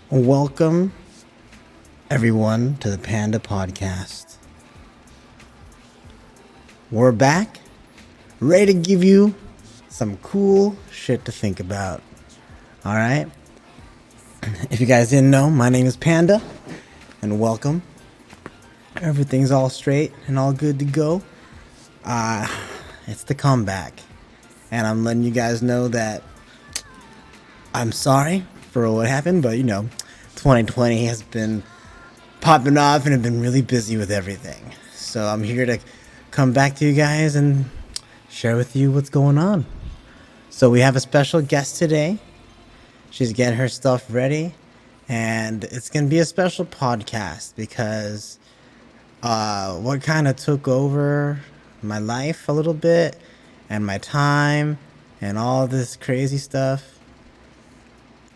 Welcome, everyone, to the Panda Podcast. We're back, ready to give you some cool shit to think about. All right? If you guys didn't know, my name is Panda, and welcome. Everything's all straight and all good to go. It's the comeback, and I'm letting you guys know that I'm sorry for what happened, but 2020 has been popping off and I've been really busy with everything. So I'm here to come back to you guys and share with you what's going on. So we have a special guest today. She's getting her stuff ready, and it's going to be a special podcast because what kind of took over my life a little bit and my time and all this crazy stuff,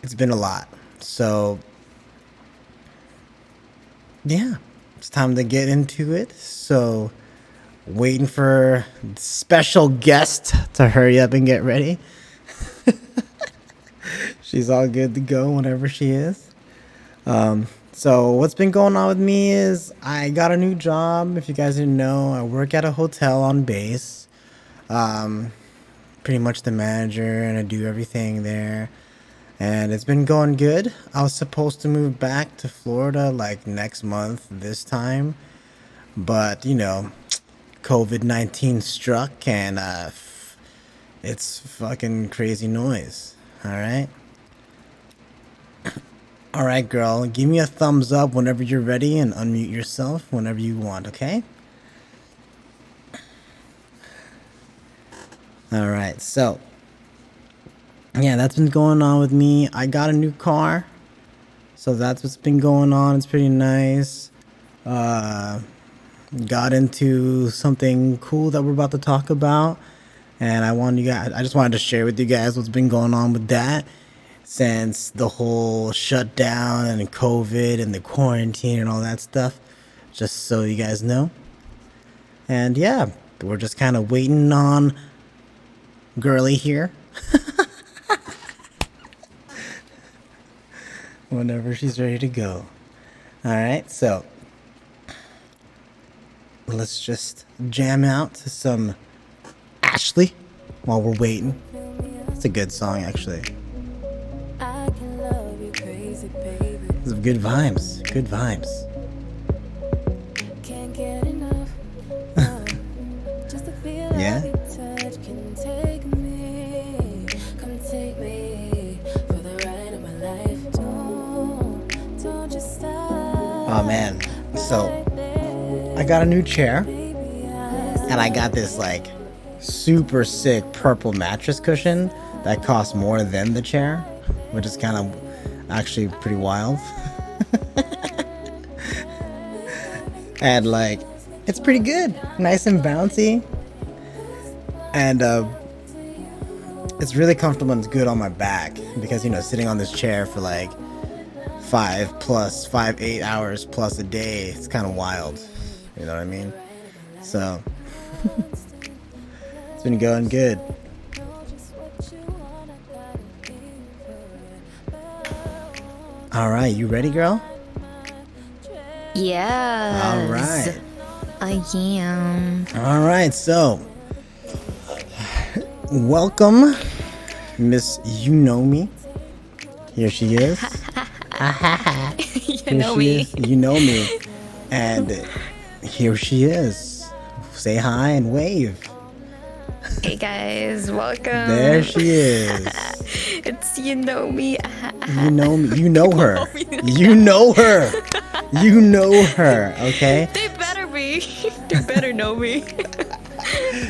it's been a lot. So yeah, it's time to get into it. So waiting for special guest to hurry up and get ready. She's all good to go whenever she is. So what's been going on with me is I got a new job. If you guys didn't know, I work at a hotel on base. Pretty much the manager, and I do everything there. And it's been going good. I was supposed to move back to Florida like next month this time. But, COVID-19 struck, and it's fucking crazy noise. All right? All right, girl. Give me a thumbs up whenever you're ready and unmute yourself whenever you want, okay? All right, so yeah, that's been going on with me. I got a new car, so that's what's been going on. It's pretty nice. Got into something cool that we're about to talk about, and I just wanted to share with you guys what's been going on with that since the whole shutdown and COVID and the quarantine and all that stuff, just so you guys know. And yeah, we're just kind of waiting on girly here. Whenever she's ready to go. Alright, so let's just jam out to some Ashley while we're waiting. It's a good song, actually. It's good vibes. Good vibes. Yeah? Oh man, so I got a new chair, and I got this like super sick purple mattress cushion that costs more than the chair, which is kind of actually pretty wild. And like, it's pretty good, nice and bouncy, and it's really comfortable and it's good on my back because sitting on this chair for like 8 hours plus a day, it's kind of wild, you know what I mean? So it's been going good. All right, you ready, girl? Yes. All right. I am. All right, so welcome, Miss You Know Me. Here she is. You know me. You know me. And here she is. Say hi and wave. Hey guys, welcome. There she is. It's You Know Me. You know me. You know her. You know her. You know her, okay? They better be. They better know me.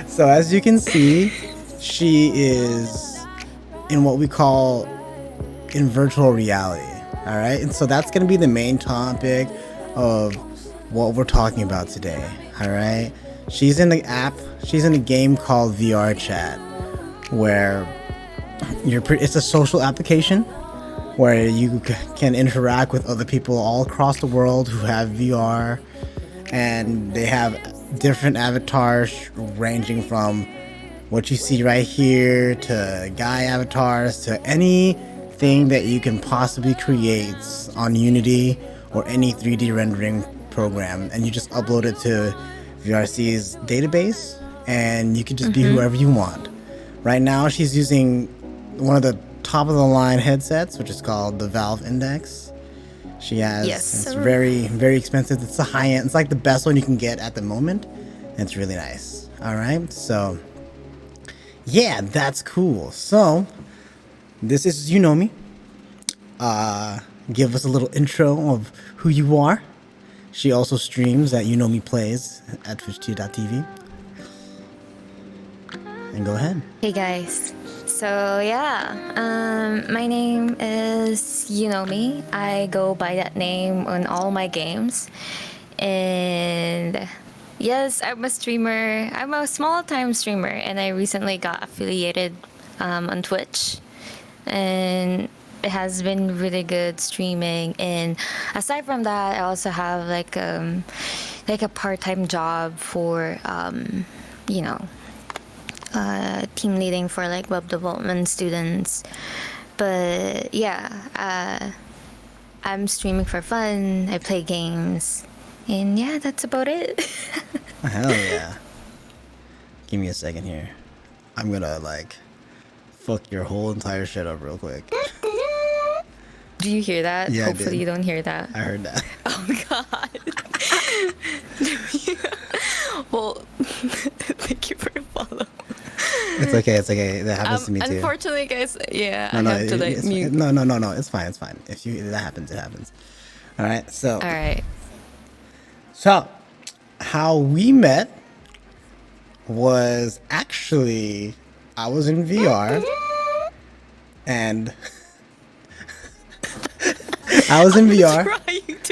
So as you can see, she is in what we call in virtual reality. All right, and so that's going to be the main topic of what we're talking about today. All right, she's in the app, she's in a game called VR Chat, where it's a social application where you can interact with other people all across the world who have VR, and they have different avatars ranging from what you see right here to guy avatars to anything that you can possibly create on Unity or any 3D rendering program, and you just upload it to VRC's database, and you can just be whoever you want. Right now, she's using one of the top of the line headsets, which is called the Valve Index. She has, it's very, very expensive. It's the high end. It's like the best one you can get at the moment. And it's really nice. All right. So, yeah, that's cool. So, this is You Know Me. Give us a little intro of who you are. She also streams at You Know Me Plays at twitch.tv. And go ahead. Hey guys. So yeah, my name is You Know Me. I go by that name on all my games. And yes, I'm a streamer. I'm a small-time streamer, and I recently got affiliated on Twitch. And it has been really good streaming. And aside from that, I also have like a part-time job for team leading for like web development students. But yeah, I'm streaming for fun. I play games, and yeah, that's about it. Hell yeah. Give me a second here. I'm gonna like fuck your whole entire shit up real quick. Do you hear that? Yeah, Hopefully you don't hear that. I heard that. Oh god. Well, thank you for the follow. It's okay. That happens to me too. Unfortunately, guys, yeah, I have to like mute. No. It's fine. If that happens, it happens. All right. All right. So, how we met was actually I was in VR, and I was in VR.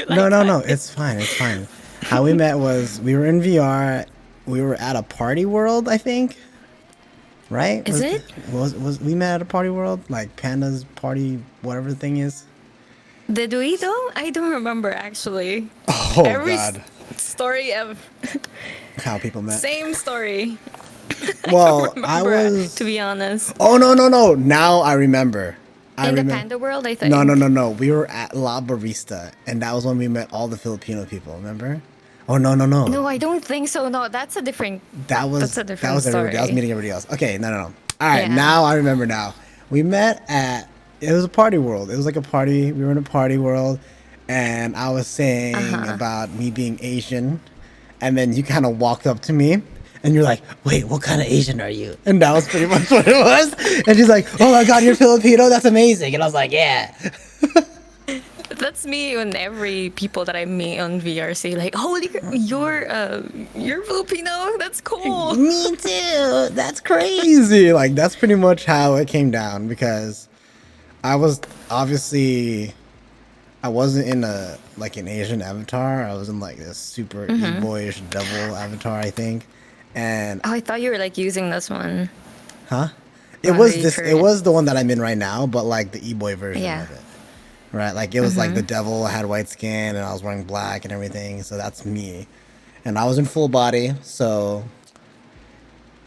No. It's fine. How we met was we were in VR. We were at a party world, I think. Right? Was we met at a party world? Like Panda's party, whatever the thing is? Did we though? I don't remember actually. Oh, Every God. Story of How people met. Same story. Well, I was, to be honest. Oh, no. Now I remember. In the Panda world, I think. No. We were at La Barista, and that was when we met all the Filipino people, remember? Oh, no. No, I don't think so. No, that's a different story. That was meeting everybody else. Okay, no. All right, Now I remember now. We met at, it was a party world. It was like a party. We were in a party world, and I was saying about me being Asian, and then you kind of walked up to me, and you're like, wait, what kind of Asian are you? And that was pretty much what it was. And she's like, oh my God, you're Filipino? That's amazing. And I was like, yeah. That's me when every people that I meet on VR say like, "Holy, you're Filipino? That's cool." Me too. That's crazy. Like that's pretty much how it came down because I was obviously I wasn't in an Asian avatar. I was in like this super e-boyish devil avatar, I think. And I thought you were like using this one. Huh? It was the one that I'm in right now, but like the e-boy version of it. Right, like it was like the devil. I had white skin and I was wearing black and everything, so that's me. And I was in full body, so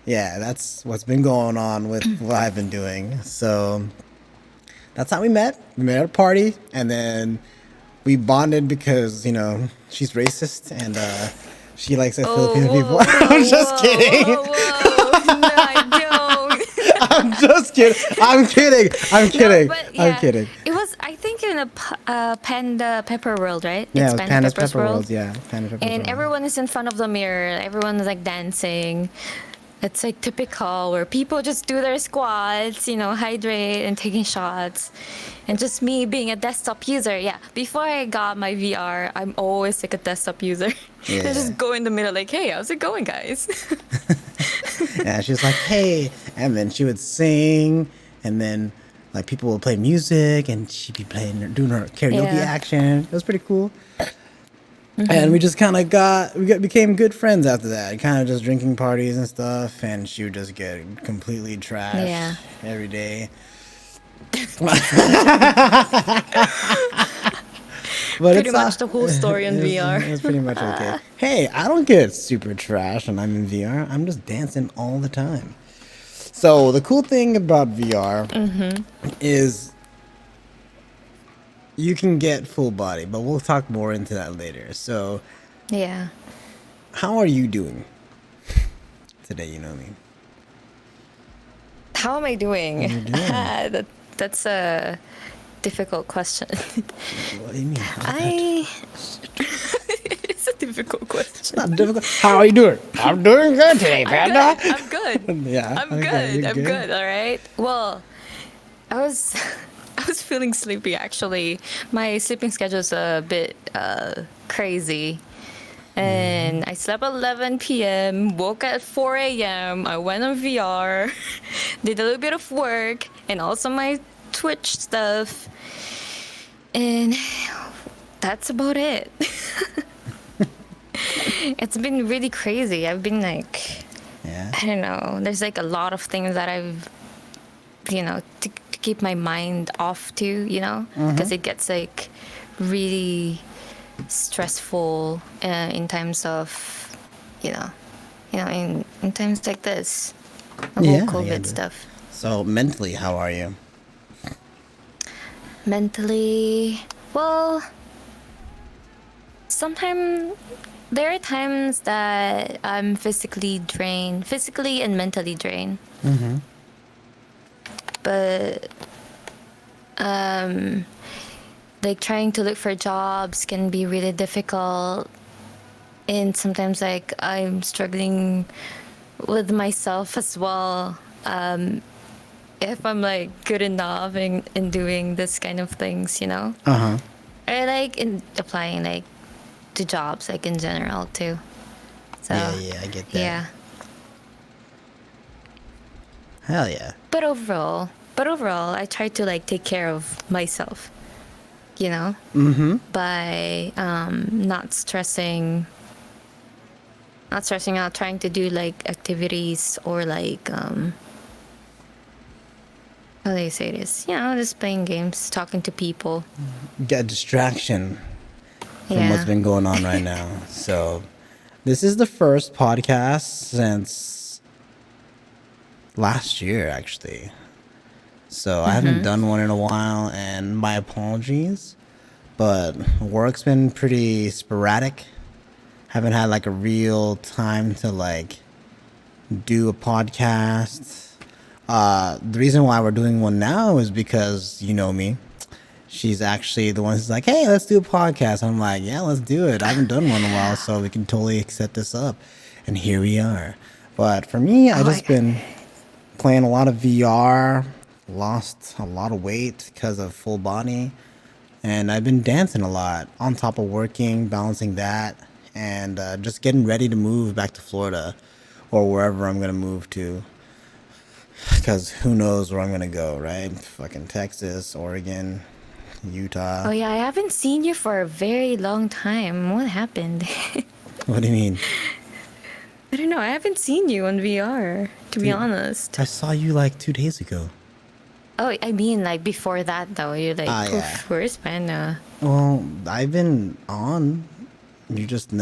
yeah, that's what's been going on with what I've been doing. So that's how we met. We met at a party, and then we bonded because she's racist and she likes Filipino people. I'm just kidding. No, I don't. I'm just kidding. I'm kidding. No, I'm kidding. It was, I think, in a Panda Pepper World, right? Yeah, it's it was Panda's Pepper World. Yeah, Panda Pepper And World. everyone is in front of the mirror. Everyone is like dancing. It's like typical where people just do their squats, hydrate and taking shots. And just me being a desktop user. Yeah, before I got my VR, I'm always like a desktop user. Yeah. I just go in the middle like, hey, how's it going, guys? Yeah, she was like, hey. And then she would sing. And then like people would play music. And she'd be doing her karaoke action. It was pretty cool. And we just kind of became good friends after that. Kind of just drinking parties and stuff. And she would just get completely trashed every day. But Pretty it's much not. the whole story in VR. It's pretty much okay. Hey, I don't get super trash when I'm in VR. I'm just dancing all the time. So the cool thing about VR is you can get full body, but we'll talk more into that later. So, Yeah. how are you doing today? You know me. How am I doing? How you doing? That's a difficult question. What do you mean? How's that? It's a difficult question. It's not difficult. How are you doing? I'm doing good today, I'm Panda. good. I'm good. Yeah. I'm okay, good. you're I'm good. All right. Well, I was I was feeling sleepy actually. My sleeping schedule is a bit crazy. And I slept at 11 p.m., woke at 4 a.m. I went on VR, did a little bit of work, and also my Twitch stuff. And that's about it. It's been really crazy. I've been like, Yeah. I don't know. There's like a lot of things that I've, to keep my mind off to, because it gets like really stressful in times of, in times like this, the Yeah, whole I get COVID it. stuff. So mentally, how are you? Mentally, well, sometimes there are times that I'm physically and mentally drained. But like trying to look for jobs can be really difficult, and sometimes like I'm struggling with myself as well. If I'm like good enough in doing this kind of things, Uh huh. or like in applying like to jobs like in general too. So Yeah, I get that. yeah. Hell yeah. But overall, I try to like take care of myself, by not stressing out, trying to do like activities or like how do you say this? Just playing games, talking to people. Get a distraction from what's Yeah. been going on right now. So, this is the first podcast since last year, actually. So, I haven't done one in a while, and my apologies. But work's been pretty sporadic. Haven't had like a real time to like do a podcast. The reason why we're doing one now is because you know me. She's actually the one who's like, "Hey, let's do a podcast." I'm like, "Yeah, let's do it." I haven't done one in a while, so we can totally set this up. And here we are. But for me, I Oh, just been playing a lot of VR. Lost a lot of weight because of full body, and I've been dancing a lot on top of working, balancing that, and just getting ready to move back to Florida or wherever I'm gonna move to. Because who knows where I'm gonna go, right? Fucking Texas, Oregon, Utah. Oh yeah, I haven't seen you for a very long time. What happened? What do you mean? I don't know. I haven't seen you on VR, to be honest. I saw you like 2 days ago. Oh, I mean, like before that though, you're like, Ah, poof, yeah. where's Panda? Well, I've been on. You're just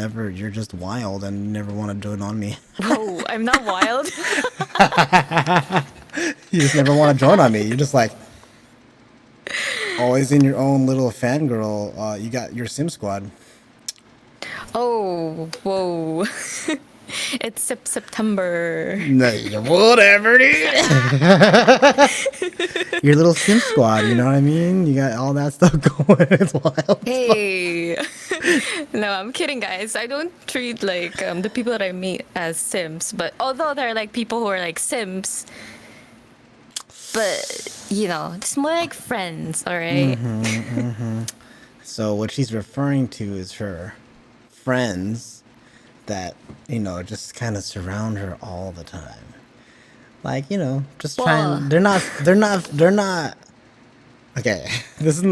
wild and you never want to join on me. Whoa, I'm not wild. You just never want to join on me. You're just like always in your own little fangirl. You got your Sim Squad. Oh, whoa. It's September. No, whatever, dude. Your little Sim Squad, you know what I mean? You got all that stuff going. It's wild. Hey. No, I'm kidding, guys. I don't treat like the people that I meet as Sims, but although they're like people who are like Sims, but it's more like friends, all right? So what she's referring to is her friends that, just kind of surround her all the time. Like, just trying. Well- They're not. Okay, this is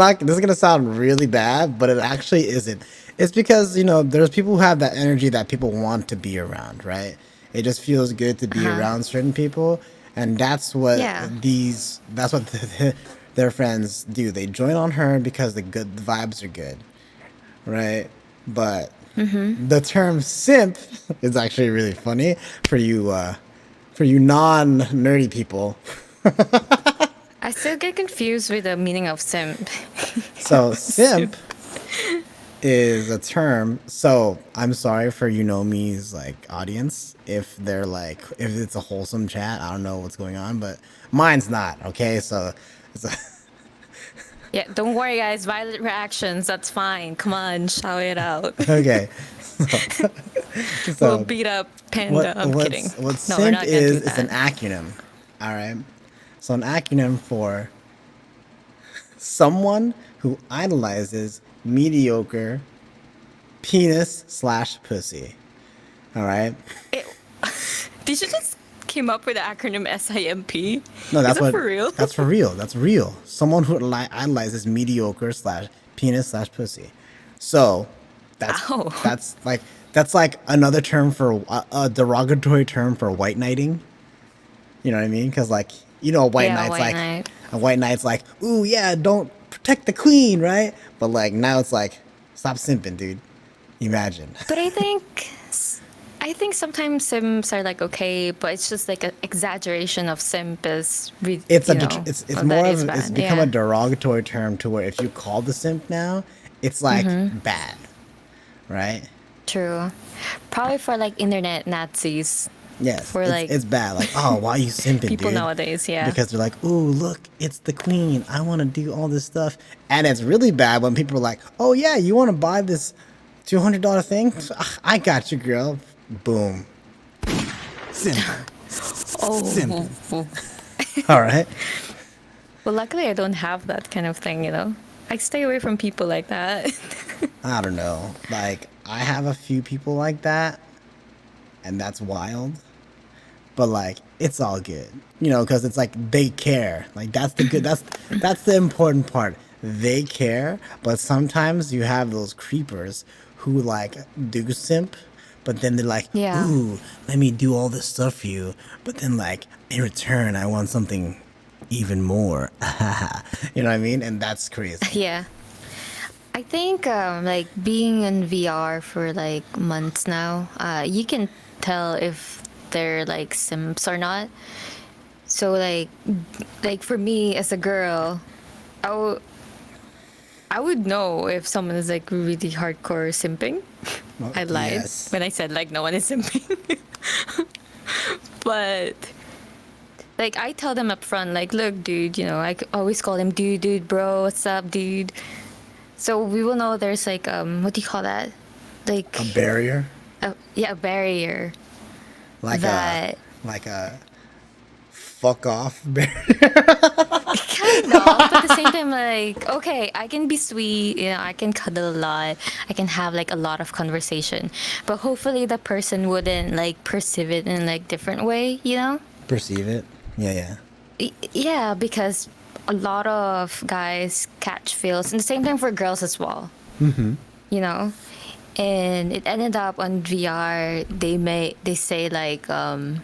gonna sound really bad, but it actually isn't. It's because, there's people who have that energy that people want to be around, right? It just feels good to be around certain people. And that's what Yeah. their friends do. They join on her because the vibes are good. right? But the term simp is actually really funny for you non-nerdy people. I still get confused with the meaning of simp. So Simp. simp is a term. So I'm sorry for me's like audience if they're like if it's a wholesome chat. I don't know what's going on, but mine's not. Okay, so it's a, Yeah, don't worry, guys. Violent reactions. That's fine. Come on, shout it out. okay. We'll So beat up Panda. I'm kidding. what No, we're simp not gonna do is an that. acronym. All right. So an acronym for someone who idolizes mediocre penis slash pussy. All right. It, did you just came up with the acronym SIMP? No, Is that's it what. for real? That's for real. That's real. Someone who idolizes mediocre slash penis slash pussy. So, Ow. that's like another term for a derogatory term for white knighting. You know what I mean? Because like Yeah, white knight. a white knight's like, ooh yeah, don't protect the queen, right? But like now it's like, stop simping, dude. Imagine. But I think sometimes simps are like okay, but it's just like an exaggeration of simp is It's well, more that of is it's bad. become a Yeah. derogatory term to where if you call the simp now, it's like bad, right? True. Probably for like internet Nazis. Yes, For like it's bad. Like, oh, why are you simping, people dude? nowadays, yeah. Because they're like, ooh, look, it's the queen. I want to do all this stuff, and it's really bad when people are like, oh yeah, you want to buy this $200 thing? I got you, girl. Boom. Simp. Oh. Simp. All right. Well, luckily I don't have that kind of thing, I stay away from people like that. I don't know. Like, I have a few people like that, and that's wild. But like, it's all good, because it's like they care. Like that's the good. That's the important part. They care, but sometimes you have those creepers who like do simp, but then they're like, Yeah. ooh, let me do all this stuff for you, but then like in return, I want something even more. You know what I mean? And that's crazy. Yeah. I think like being in VR for like months now, you can tell if they're like simps or not. So like for me as a girl, I would know if someone is like really hardcore simping. Well, I lied yes. when I said like no one is simping. But like I tell them up front, like, look, dude, always call him dude, bro, what's up, dude? So we will know there's like what do you call that? Like A barrier, a barrier like that a fuck off barrier. kind of, but at the same time, like, okay, I can be sweet, I can cuddle a lot, I can have like a lot of conversation, but hopefully the person wouldn't like perceive it in like different way. Perceive it. Yeah. Yeah, because a lot of guys catch feels, and the same time for girls as well. You know, and it ended up on VR. They say like I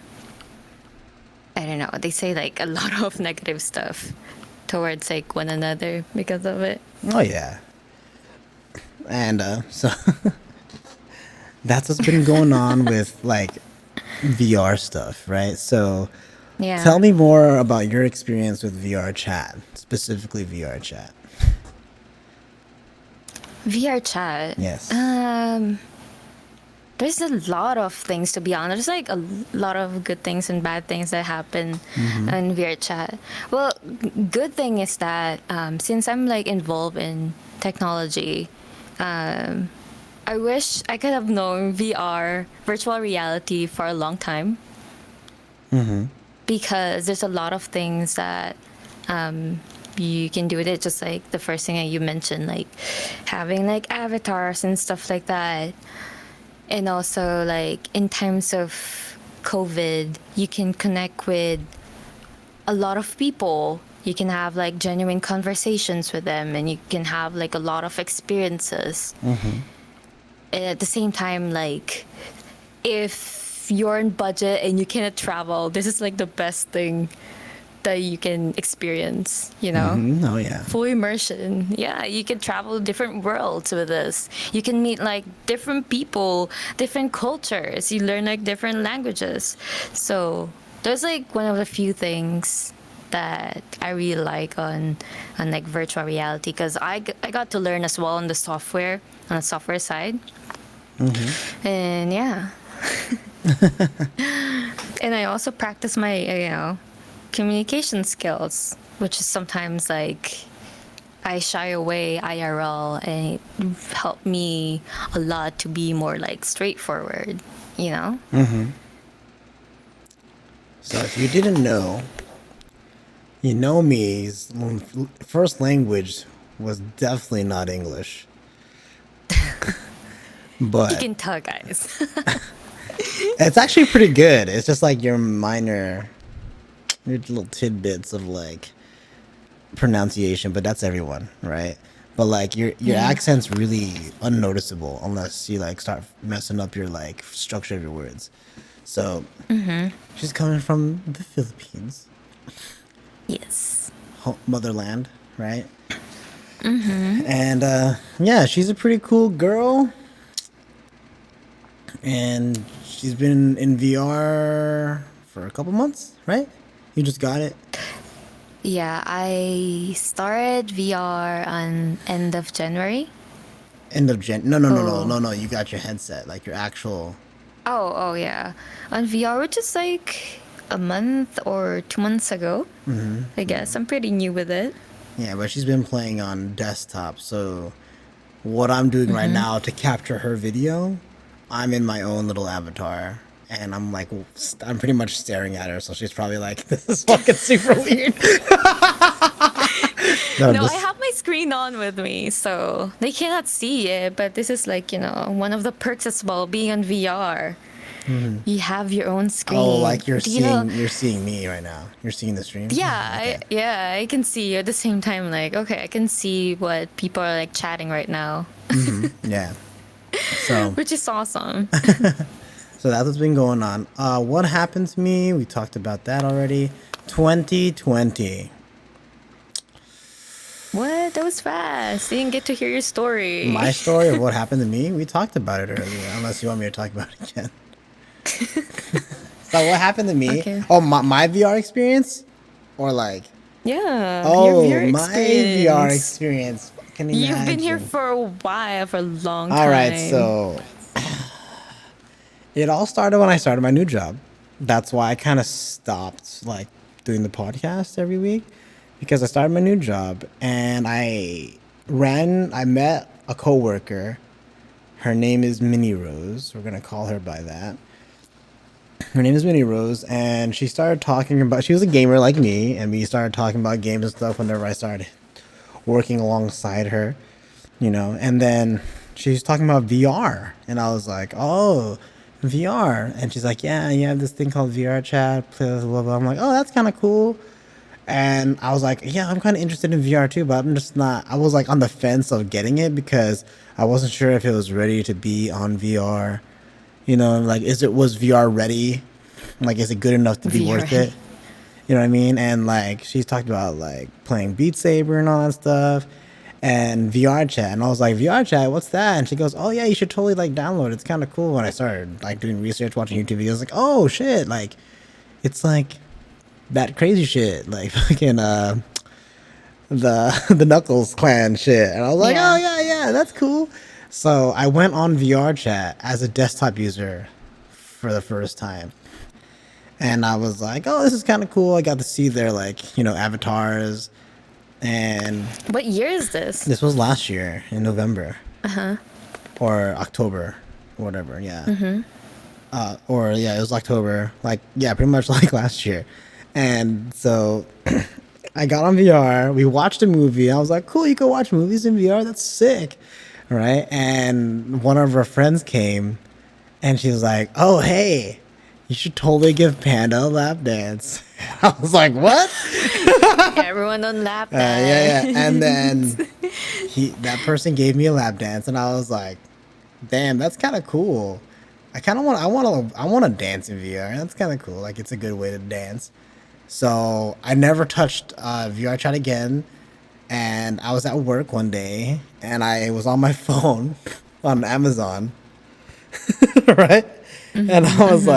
don't know. They say like a lot of negative stuff towards like one another because of it. Oh yeah. And so that's what's been going on with like VR stuff, right? So Yeah. tell me more about your experience with VR chat, specifically VR chat. VR chat. Yes. There's a lot of things, to be honest. There's like a lot of good things and bad things that happen in VR chat. Well, good thing is that since I'm like involved in technology, I wish I could have known VR, virtual reality, for a long time. Because there's a lot of things that you can do with it. Just like the first thing that you mentioned, like having like avatars and stuff like that. And also, like, in times of COVID, you can connect with a lot of people. You can have, like, genuine conversations with them, and you can have, like, a lot of experiences. And at the same time, like, if you're on budget and you cannot travel, this is, like, the best thing that you can experience, you know? Oh yeah. Full immersion. Yeah, you can travel different worlds with this. You can meet like different people, different cultures. You learn like different languages. So there's like one of the few things that I really like on like virtual reality, because I got to learn as well on the software side. And yeah. And I also practice my communication skills, which is sometimes like I shy away IRL, and it helped me a lot to be more like straightforward, you know? So if you didn't know, me's first language was definitely not English. You But can tell, guys. it's actually pretty good. It's just like your little tidbits of like pronunciation, but that's everyone, right? But like your accent's really unnoticeable unless you like start messing up your like structure of your words. So she's coming from the Philippines, Yes. motherland, right? And yeah, she's a pretty cool girl, and she's been in VR for a couple months, right? You just got it. Yeah, I started VR on end of January. End of Jan. No. Oh. You got your headset, like your actual. Oh yeah. On VR, which is like a month or 2 months ago. I guess I'm pretty new with it. Yeah, but she's been playing on desktop. So what I'm doing right now to capture her video, I'm in my own little avatar, and I'm like, I'm pretty much staring at her. So she's probably like, this is fucking super weird. No, I have my screen on with me, so they cannot see it. But this is like, one of the perks as well, being on VR. You have your own screen. Oh, like you're You know- seeing me right now. You're seeing the stream. Yeah, Okay. I can see you at the same time. Like, okay, I can see what people are like chatting right now, Yeah. So which is awesome. that's what's been going on. What happened to me? We talked about that already. 2020. What? That was fast. Didn't get to hear your story. My story of what happened to me, we talked about it earlier, unless you want me to talk about it again. So what happened to me? Okay. Oh, my VR experience? Or like, Yeah. oh, your VR my VR experience. experience. Can you You've been here imagine? for a while, for a long time. All right, so it all started when I started my new job. That's why I kind of stopped like doing the podcast every week, because I started my new job and I met a coworker. Her name is Minnie Rose. We're gonna call her by that. Her name is Minnie Rose, and she started talking about. She was a gamer like me, and we started talking about games and stuff whenever I started working alongside her, And then she was talking about VR, and I was like, "Oh, VR," and she's like, "Yeah, you have this thing called VR chat." Blah blah blah. I'm like, "Oh, that's kind of cool." And I was like, "Yeah, I'm kind of interested in VR too, but I'm just not." I was like on the fence of getting it because I wasn't sure if it was ready to be on VR. Like, was VR ready? Like, is it good enough to be VR worth ready. it? You know what I mean? And like, she's talked about like playing Beat Saber and all that stuff, and VR chat. And I was like, VR chat, what's that? And she goes, oh yeah, you should totally like download it. It's kind of cool. And I started like doing research, watching YouTube videos, like, oh shit, like it's like that crazy shit, like fucking the Knuckles clan shit. And I was like, Yeah. oh yeah, that's cool. So I went on VR chat as a desktop user for the first time. And I was like, oh, this is kind of cool. I got to see their like, avatars. And What year is this? this was last year in November. Or October, or whatever, yeah. Or yeah, it was October. Like, yeah, pretty much like last year. And so I got on VR. We watched a movie. I was like, cool, you can watch movies in VR. That's sick. Right? And one of our friends came and she was like, oh, hey, you should totally give Panda a lap dance. I was like, what? Everyone on lap Yeah. And then that person gave me a lap dance, and I was like, damn, that's kind of cool. I want to dance in VR. That's kind of cool. Like, it's a good way to dance. So I never touched VR chat again. And I was at work one day, and I was on my phone on Amazon, right? And Mm-hmm, I was mm-hmm.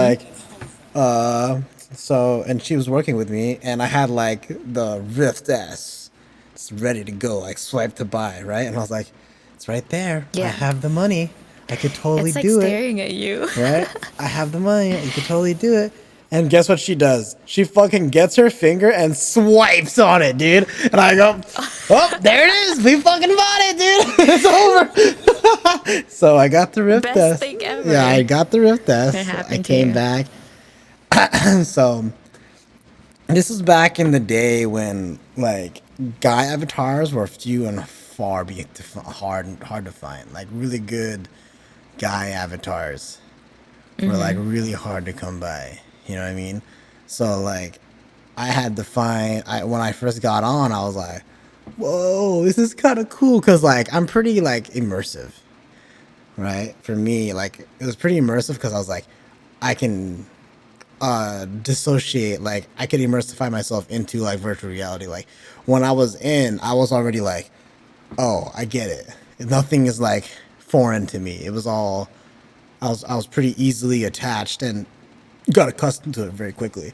like, and she was working with me, and I had like the Rift S, it's ready to go, like swipe to buy, right? And I was like, it's right there. I Yeah. have the money. I could totally It's like do it, staring at you. right? I have the money. You could totally do it. And guess what she does? She fucking gets her finger and swipes on it, dude. And I go, oh, there it is. We fucking bought it, dude. It's over. So I got the Rift Best S. thing ever. Yeah, I got the Rift It S. I happened to came you. back. So this was back in the day when like guy avatars were few and far be hard to find. Like really good guy avatars were like Mm-hmm. really hard to come by. You know what I mean? So like I had to find when I first got on, I was like, whoa, this is kind of cool because like I'm pretty like immersive, right? For me, like it was pretty immersive because I was like, I can dissociate, like I could immersify myself into like virtual reality. Like when I was in, I was already like, oh, I get it. Nothing is like foreign to me. It was all I was pretty easily attached and got accustomed to it very quickly.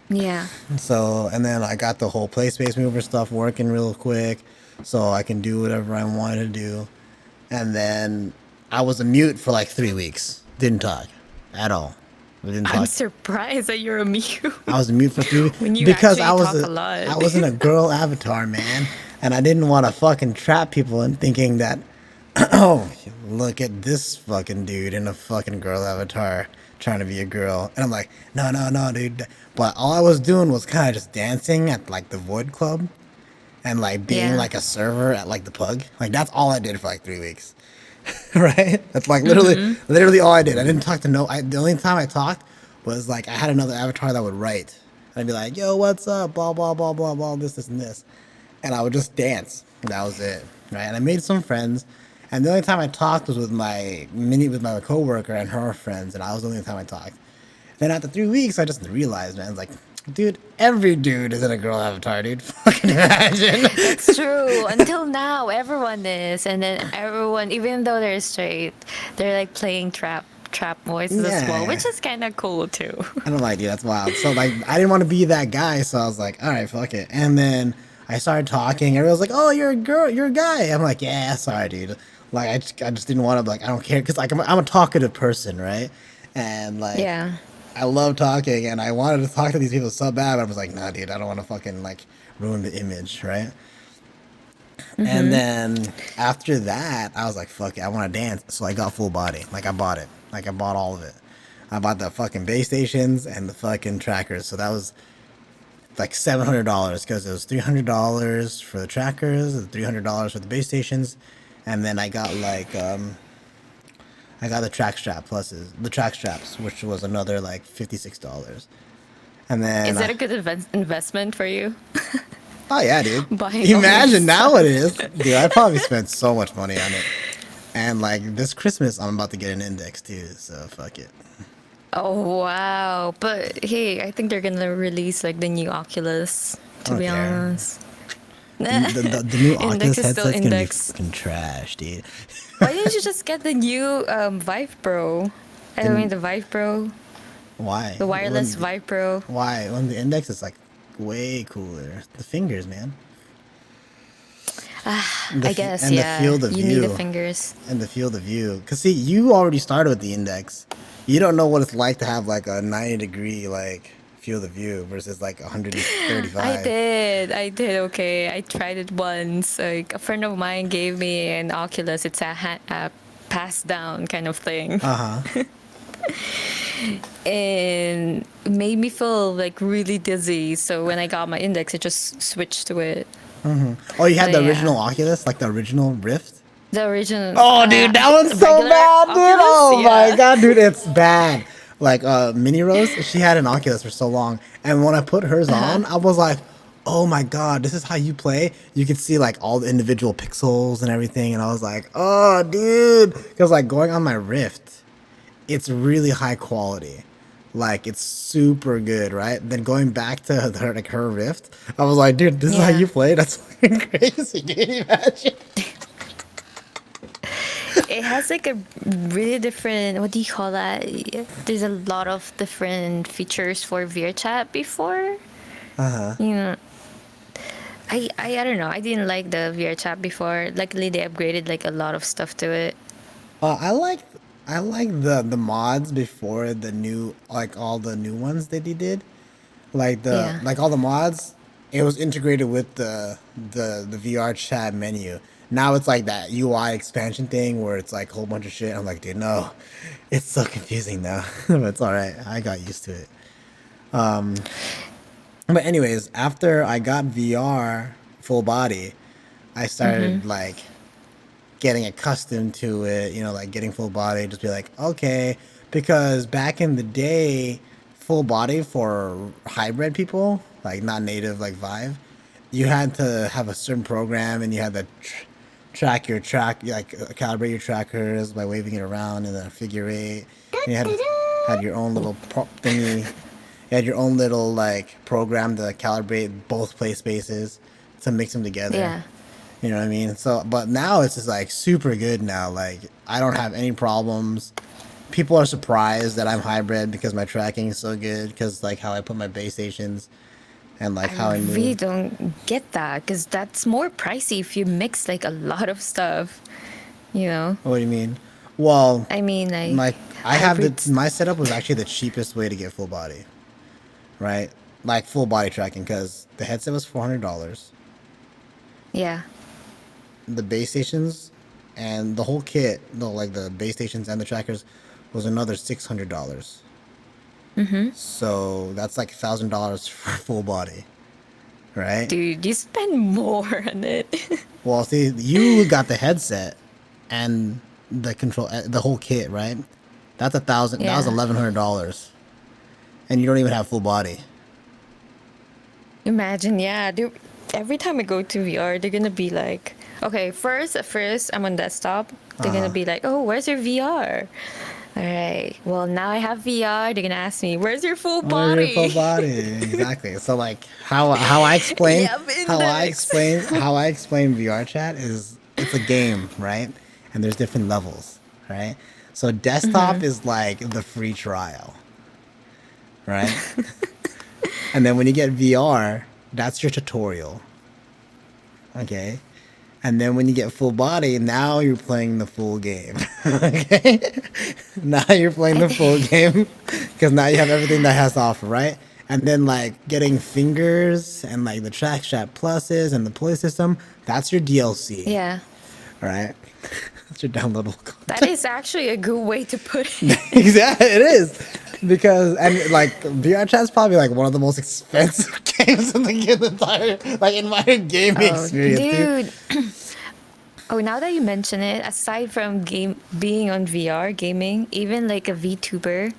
Yeah. So, and then I got the whole play space mover stuff working real quick, so I can do whatever I wanted to do. And then I was a mute for like 3 weeks. Didn't talk at all. I didn't I'm talk. surprised that you're a mute I was a mute for 3 weeks when you because actually talk a lot. I was in a girl avatar, man, and I didn't want to fucking trap people in thinking that, oh, look at this fucking dude in a fucking girl avatar trying to be a girl, and I'm like, no, no, no, dude. But all I was doing was kind of just dancing at like the Void Club and like being Yeah. like a server at like the Pug. Like that's all I did for like 3 weeks. Right? That's like Mm-hmm. literally all I did. I didn't talk to no. The only time I talked was like I had another avatar that would write. I'd be like, "Yo, what's up? Blah blah blah blah blah. This and this," and I would just dance. That was it, right? And I made some friends. And the only time I talked was with my coworker and her friends, and I was the only time I talked. Then after 3 weeks, I just realized, man, I was like, dude, every dude is in a girl avatar, dude. Fucking imagine. That's true. Until now, everyone is, and then everyone, even though they're straight, they're like playing trap voices as well, Yeah. which is kind of cool too. And I'm like, dude, that's wild. So like, I didn't want to be that guy, so I was like, all right, fuck it. And then I started talking. Everyone was like, oh, you're a girl, you're a guy. I'm like, yeah, sorry, dude. Like, I just didn't want to, like, I don't care, because like I'm a talkative person, right? And like, Yeah. I love talking, and I wanted to talk to these people so bad, but I was like, nah, dude, I don't want to fucking like ruin the image, right? And Mm-hmm. then after that, I was like, fuck it, I want to dance. So I got full body. Like I bought it. Like I bought all of it. I bought the fucking base stations and the fucking trackers. So that was like $700 because it was $300 for the trackers, $300 for the base stations, and then I got the the track straps, which was another like $56. And then Is that a good investment for you? oh yeah, dude. Buying all your Imagine now what stuff. it is. Dude, I probably spent so much money on it. And like this Christmas I'm about to get an index too, so fuck it. Oh wow! But hey, I think they're gonna release like the new Oculus. I To don't be care. honest, The new Index Oculus is still headset's gonna be Index. fucking trash, dude. Why didn't you just get the new Vive Pro? I mean Then the Vive Pro, why? the wireless Vive Pro. Why? When the index is like way cooler. The fingers, man. I guess And the yeah. field of You need the view. fingers. And the field of view. Cause see, you already started with the index. You don't know what it's like to have like a 90-degree like field of view versus like 135. I did. Okay, I tried it once. Like a friend of mine gave me an Oculus. It's a pass down kind of thing, Uh-huh. and it made me feel like really dizzy. So when I got my Index, it just switched to it. Oh, you had But the yeah. original Oculus, like the original Rift? The original. Oh, dude, that one's so regular bad, dude. Oculus? Oh my Yeah. god, dude, it's bad. Like Mini Rose, she had an Oculus for so long, and when I put hers on, I was like, "Oh my god, this is how you play." You could see like all the individual pixels and everything, and I was like, "Oh, dude," because like going on my Rift, it's really high quality, Like it's super good, right? Then going back to her Rift, I was like, dude, this is how Yeah. you play? That's fucking crazy. Can you imagine? It has like a really different, what do you call that? There's a lot of different features for VRChat before. Uh huh. You know, I don't know. I didn't like the VRChat before. Luckily, they upgraded like a lot of stuff to it. I like the mods before the new, like all the new ones that they did. Like the Yeah. like all the mods, it was integrated with the VR chat menu. Now it's like that UI expansion thing where it's like a whole bunch of shit. I'm like, dude, no, it's so confusing now, but it's all right. I got used to it. But anyways, after I got VR full body, I Mm-hmm. started like getting accustomed to it, like getting full body, just be like, okay, because back in the day, full body for hybrid people, like not native like Vive, you had to have a certain program and you had to calibrate your trackers by waving it around in a figure eight. And you had your own little prop thingy. You had your own little like program to calibrate both play spaces to mix them together. Yeah. You know what I mean? So, but now it's just like super good now. Like, I don't have any problems. People are surprised that I'm hybrid because my tracking is so good. Because, like, how I put my base stations and, like, I how I really move. don't get that because that's more pricey if you mix like a lot of stuff, you know? What do you mean? Well, I mean, like my, I have hybrids. my setup was actually the cheapest way to get full body, right? Like, full body tracking because the headset was $400. Yeah. The base stations and the whole kit, like the base stations and the trackers, was another $600. Mm-hmm. So that's like $1,000 for full body, right? Dude, you spend more on it. Well, see, you got the headset and the control, the whole kit, right? That's 1,000. That was Yeah. $1,100, and you don't even have full body. Imagine, yeah, dude. Every time I go to VR, they're gonna be like, okay, at first, I'm on desktop. They're Uh gonna huh. be like, oh, where's your VR? All right. Well, now I have VR. They're gonna ask me, "Where's your full Where's your full body?" body? Exactly. So like how I explain Yep, how I index. explain how I explain VR chat is it's a game, right? And there's different levels, right? So desktop is like the free trial, right? And then when you get VR, that's your tutorial. Okay. And then when you get full body, now you're playing the full game. Okay. Now you're playing I the full think, game because now you have everything that has to offer, right? And then like getting fingers and like the track chat pluses and the play system, that's your DLC. yeah, All right. That's your downloadable that content. is actually a good way to put it. Exactly, it is because and like VR chat's probably like one of the most expensive games in the entire like in my gaming Oh, experience, dude. dude. Oh, now that you mention it, aside from game being on VR gaming, even like a VTuber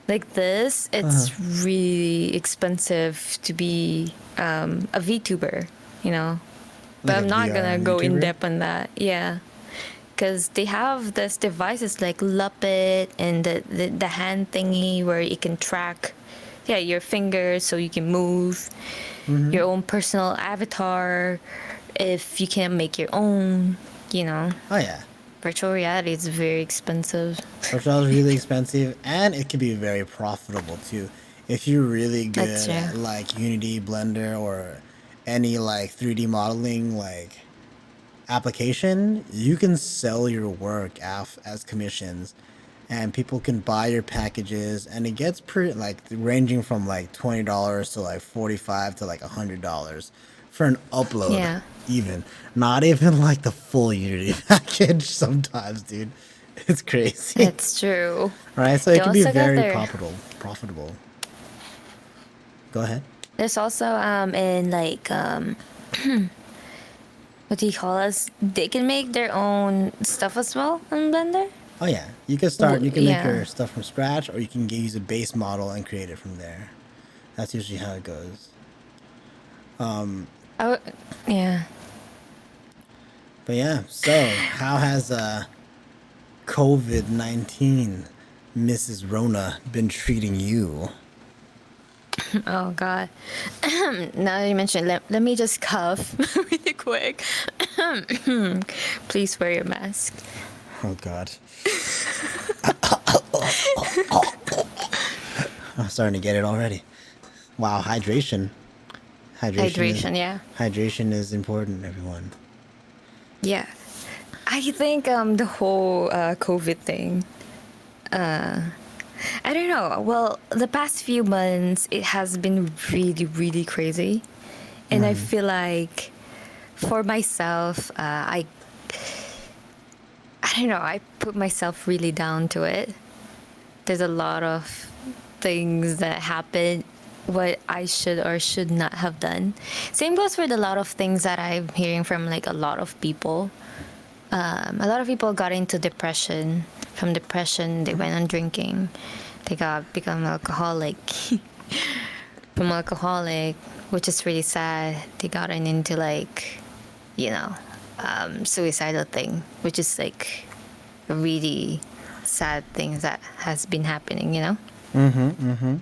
like this, it's really expensive to be a VTuber, you know. But Like a I'm not VR gonna go in YouTuber. depth on that. Yeah, because they have this devices like Luppet and the hand thingy where you can track, yeah, your fingers so you can move your own personal avatar if you can't make your own, you know. Oh yeah, Virtual reality is very expensive. virtual is really expensive, and it can be very profitable too. If you're really That's good true. at like Unity, Blender, or any like 3D modeling like application, you can sell your work as commissions, and people can buy your packages, and it gets pretty like ranging from like $20 to like 45 to like $100 for an upload, Yeah, even not even like the full Unity package. Sometimes, dude, it's crazy, that's true. right? So They it can be also got very their. profitable. Go ahead. There's also in like what do you call us? They can make their own stuff as well on Blender. Oh yeah, you can start. You can make Yeah. your stuff from scratch, or you can use a base model and create it from there. That's usually how it goes. Oh, yeah. But yeah, so how has COVID-19 Mrs. Rona been treating you? Oh God. Now that you mentioned, let me just cough really quick. Please wear your mask. Oh God. I'm starting to get it already. Wow, hydration. Hydration is Hydration, yeah. hydration is important, everyone. Yeah. I think the whole COVID thing, I don't know. Well, the past few months it has been really, really crazy, and I feel like for myself, I don't know. I put myself really down to it. There's a lot of things that happen what I should or should not have done. Same goes with a lot of things that I'm hearing from like a lot of people. A lot of people got into depression. From depression, they went on drinking. They got become alcoholic. From alcoholic, which is really sad, they gotten into like, you know, suicidal thing, which is like a really sad thing that has been happening. You know.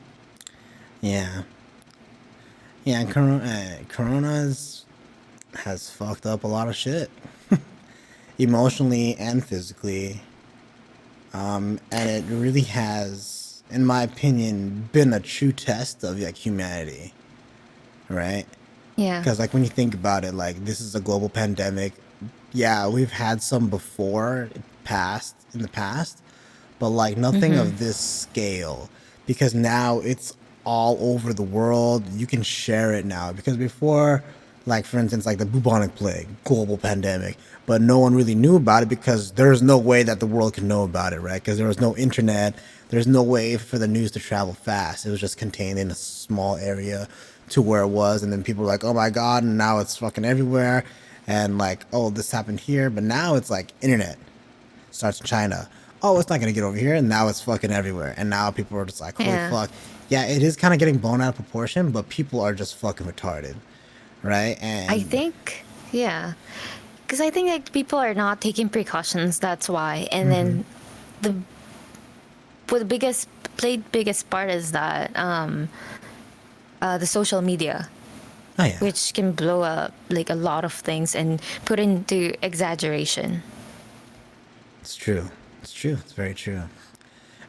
Yeah. Yeah, Corona's has fucked up a lot of shit. Emotionally and physically. And it really has, in my opinion, been a true test of like humanity. Right? Yeah. Because like when you think about it, like this is a global pandemic. Yeah, we've had some before in the past, but like nothing of this scale, because now it's all over the world. You can share it now, because before, like for instance, like the bubonic plague, global pandemic, but no one really knew about it because there's no way that the world could know about it, right? Because there was no internet, there's no way for the news to travel fast. It was just contained in a small area to where it was, and then people were like, oh my god, and now it's fucking everywhere, and like, oh, this happened here, but now it's like internet starts in China. Oh, it's not gonna get over here, and now it's fucking everywhere. And now people are just like, holy Yeah. fuck. Yeah, it is kind of getting blown out of proportion, but people are just fucking retarded, right? I And think, yeah, because I think like people are not taking precautions. That's why. And then the well, the biggest part is that the social media, oh yeah, which can blow up like a lot of things and put into exaggeration. it's true. It's true. It's very true.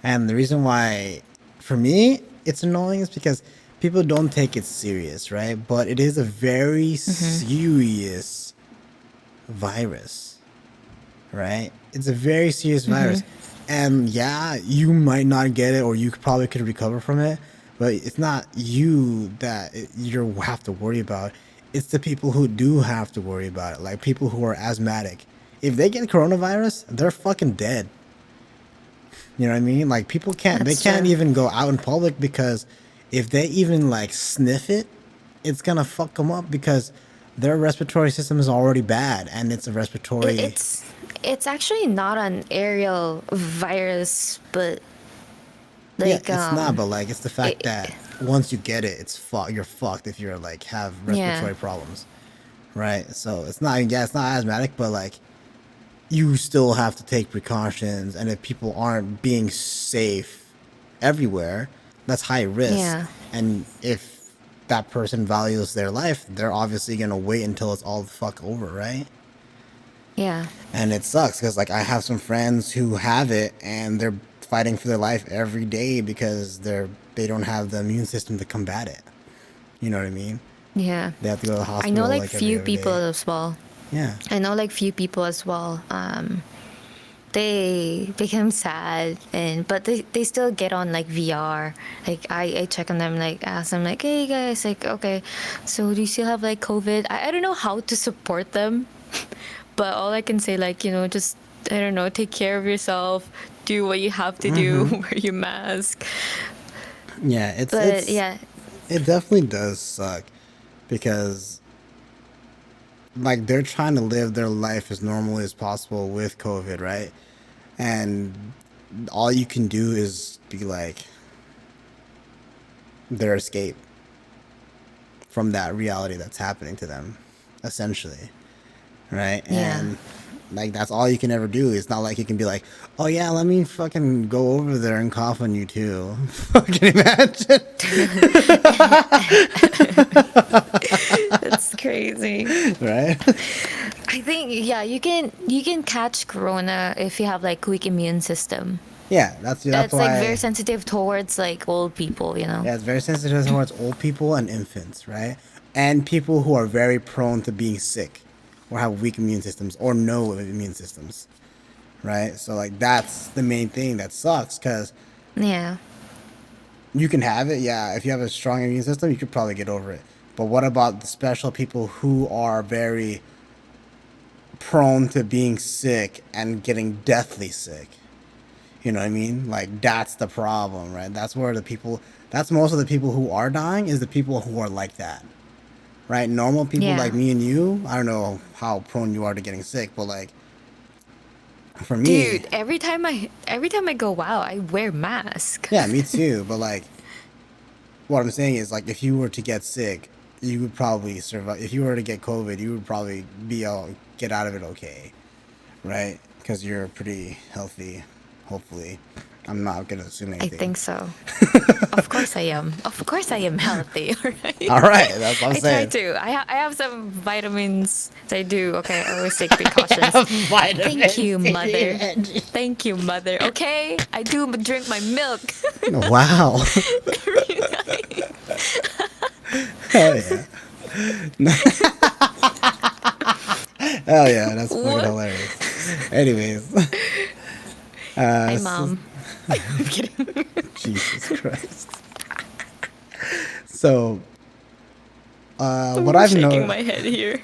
And the reason why, for me, it's annoying is because people don't take it serious, right? But it is a very serious virus, right? It's a very serious virus. And yeah, you might not get it, or you probably could recover from it, but it's not you that you have to worry about. It's the people who do have to worry about it, like people who are asthmatic. If they get coronavirus, they're fucking dead. You know what I mean? Like they That's can't true. even go out in public, because if they even like sniff it, it's gonna fuck them up, because their respiratory system is already bad, and it's a It, respiratory. it's it's actually not an aerial virus, but Yeah, like it's not, but like it's the fact it, that once you get it, you're fucked if you're like have yeah, respiratory problems, right? So it's not, yeah, it's not asthmatic, but like you still have to take precautions, and if people aren't being safe everywhere, that's high risk. yeah, And if that person values their life, they're obviously gonna wait until it's all the fuck over, right? yeah. And it sucks because like I have some friends who have it, and they're fighting for their life every day because they don't have the immune system to combat it. You know what I mean? Yeah. They have to go to the I know hospital like like every few other people day. as well. Yeah. I know like few people as well. They become sad, and but they still get on like VR. Like I check on them, like ask them like, hey guys, like okay, so do you still have like COVID? I don't know how to support them, but all I can say like, just I don't know, take care of yourself, do what you have to do, wear your mask. Yeah, But yeah, it definitely does suck, because like they're trying to live their life as normally as possible with COVID, right? And all you can do is be like their escape from that reality that's happening to them, essentially, right? yeah, Like, that's all you can ever do. It's not like you can be like, oh yeah, let me fucking go over there and cough on you too. Fucking imagine. That's crazy. Right? I think yeah, you can catch corona if you have like weak immune system. Yeah, that's That's like why. very sensitive towards like old people, you know. Yeah, it's very sensitive towards old people and infants, right? And people who are very prone to being sick or have weak immune systems or no immune systems, right? So, like, that's the main thing that sucks because Yeah. you can have it. Yeah, if you have a strong immune system, you could probably get over it. But what about the special people who are very prone to being sick and getting deathly sick? You know what I mean? Like, that's the problem, right? That's most of the people who are dying is the people who are like that, right? Normal people like Yeah. me and you, I don't know how prone you are to getting sick, but like, for me, Dude, every time I go wow, I wear mask. yeah, me too. But like, what I'm saying is, like, if you were to get sick, you would probably survive. If you were to get COVID, you would probably get out of it okay, right? Because you're pretty healthy, hopefully. I'm not gonna assume I anything. think so. Of course I am. Of course I am healthy. Alright. All right, that's what I'm I try saying. to. I have some vitamins. I do. Okay, I always take precautions. Thank you, mother. Thank you, mother. Okay, I do drink my milk. Wow. Hell yeah. Hell yeah, that's fucking What? hilarious. Anyways, Hi, mom. I'm kidding. Jesus Christ. So, what I'm I've shaking noticed. my head here.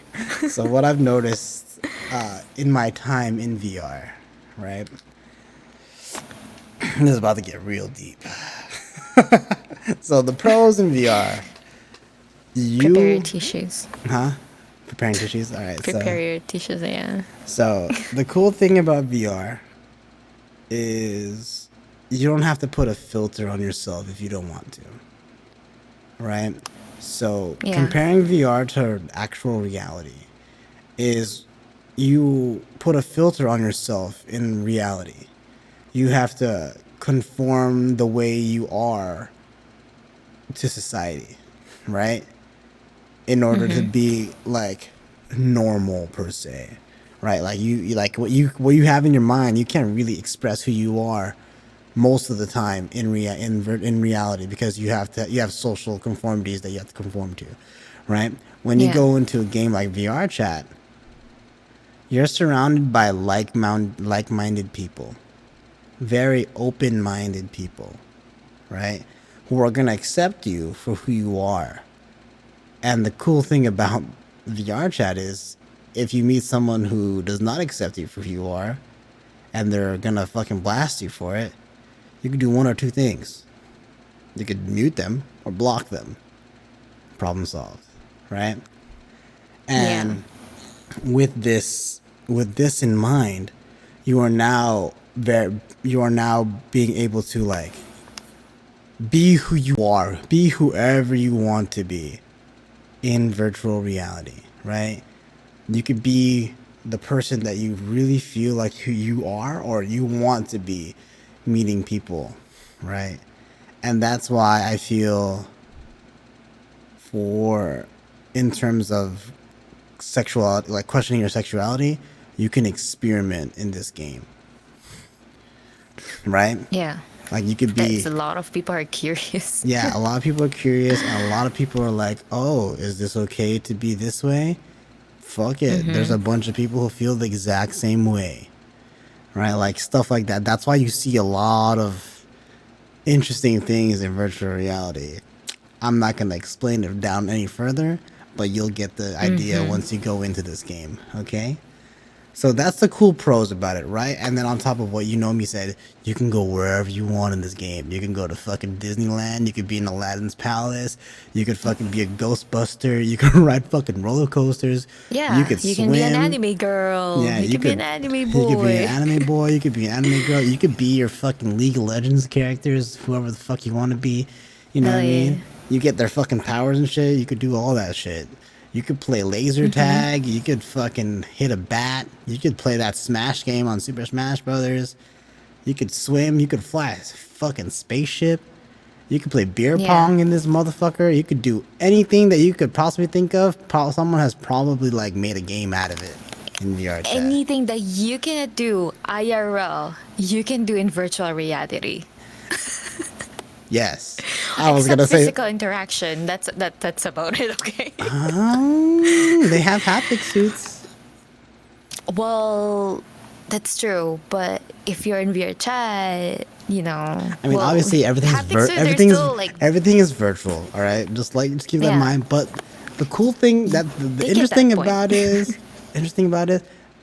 So what I've noticed in my time in VR, right? This is about to get real deep. So the pros in VR, Prepare your you, tissues. huh? Preparing tissues. All right. Prepare your tissues, yeah. So the cool thing about VR is you don't have to put a filter on yourself if you don't want to, right? So Yeah. comparing VR to actual reality is you put a filter on yourself in reality. You have to conform the way you are to society, right? In order to be like normal per se, right? Like you like what you have in your mind, you can't really express who you are most of the time in reality because you have social conformities that you have to conform to, right? When you Yeah. go into a game like VR chat, you're surrounded by like-minded people, very open-minded people, right? Who are going to accept you for who you are. And the cool thing about VR chat is if you meet someone who does not accept you for who you are and they're going to fucking blast you for it, you can do one or two things. You could mute them or block them. Problem solved, right? And with this in mind, you are now being able to like be who you are, be whoever you want to be in virtual reality, right? You could be the person that you really feel like who you are or you want to be meeting people, right? And that's why I feel in terms of sexuality, like questioning your sexuality, you can experiment in this game, right? Yeah. Like you could be, That's a lot of people are curious. yeah, a lot of people are curious and a lot of people are like, oh, is this okay to be this way? Fuck it. There's a bunch of people who feel the exact same way, right? Like stuff like that. That's why you see a lot of interesting things in virtual reality. I'm not going to explain it down any further, but you'll get the idea once you go into this game, okay? So that's the cool pros about it, right? And then on top of what me said, you can go wherever you want in this game. You can go to fucking Disneyland. You could be in Aladdin's palace. You could fucking be a Ghostbuster. You can ride fucking roller coasters. Yeah. You could You swim. can be an anime girl. Yeah, you can be an anime boy. You could be an anime boy. You could be an anime girl. You could be your fucking League of Legends characters, whoever the fuck you want to be. You know Hell what I mean? yeah. You get their fucking powers and shit. You could do all that shit. You could play laser tag. You could fucking hit a bat. You could play that Smash game on Super Smash Brothers. You could swim. You could fly a fucking spaceship. You could play beer pong in this motherfucker. You could do anything that you could possibly think of. Someone has probably like made a game out of it in VR chat. Anything that you cannot do IRL, you can do in virtual reality. Yes. I was gonna say physical interaction. That's about it. Okay. They have haptic suits. Well, that's true. But if you're in VR chat, you know. I mean, obviously everything is virtual. All right, just keep that in mind. But the cool thing the interesting about it is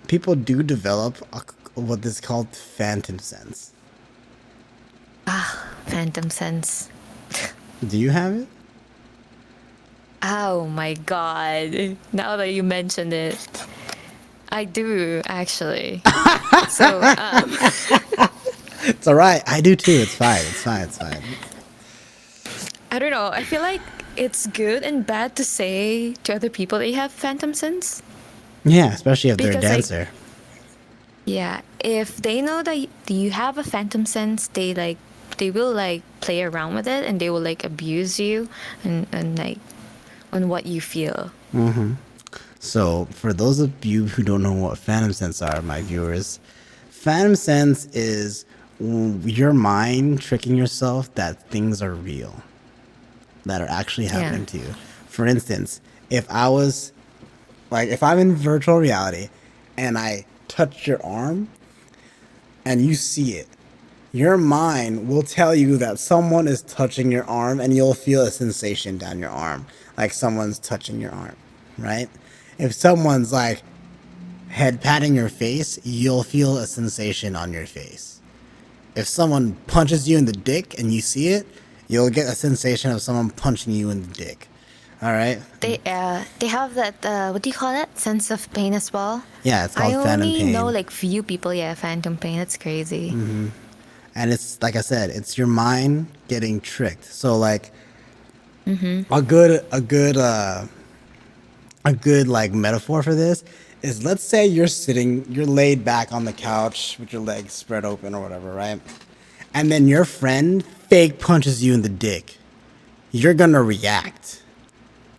people do develop what is called phantom sense. Phantom sense. Do you have it? Oh my god. Now that you mentioned it, I do actually. So, it's all right. I do too. It's fine. I don't know. I feel like it's good and bad to say to other people that you have phantom sense. Yeah, especially if they're a dancer. Yeah, if they know that you have a phantom sense, they will like play around with it and they will like abuse you and like on what you feel. Mm-hmm. So for those of you who don't know what phantom sense are, my viewers, phantom sense is your mind tricking yourself that things are real, that are actually happening to you. For instance, if I'm in virtual reality and I touch your arm and you see it, your mind will tell you that someone is touching your arm and you'll feel a sensation down your arm, like someone's touching your arm, right? If someone's like head patting your face, you'll feel a sensation on your face. If someone punches you in the dick and you see it, you'll get a sensation of someone punching you in the dick. All right. They have that what do you call it? Sense of pain as well. Yeah, it's called phantom pain. I only know like few people. Yeah, phantom pain. That's crazy. Mm-hmm. And it's like I said, it's your mind getting tricked. So like a good like metaphor for this is, let's say you're laid back on the couch with your legs spread open or whatever, right? And then your friend fake punches you in the dick. You're gonna react,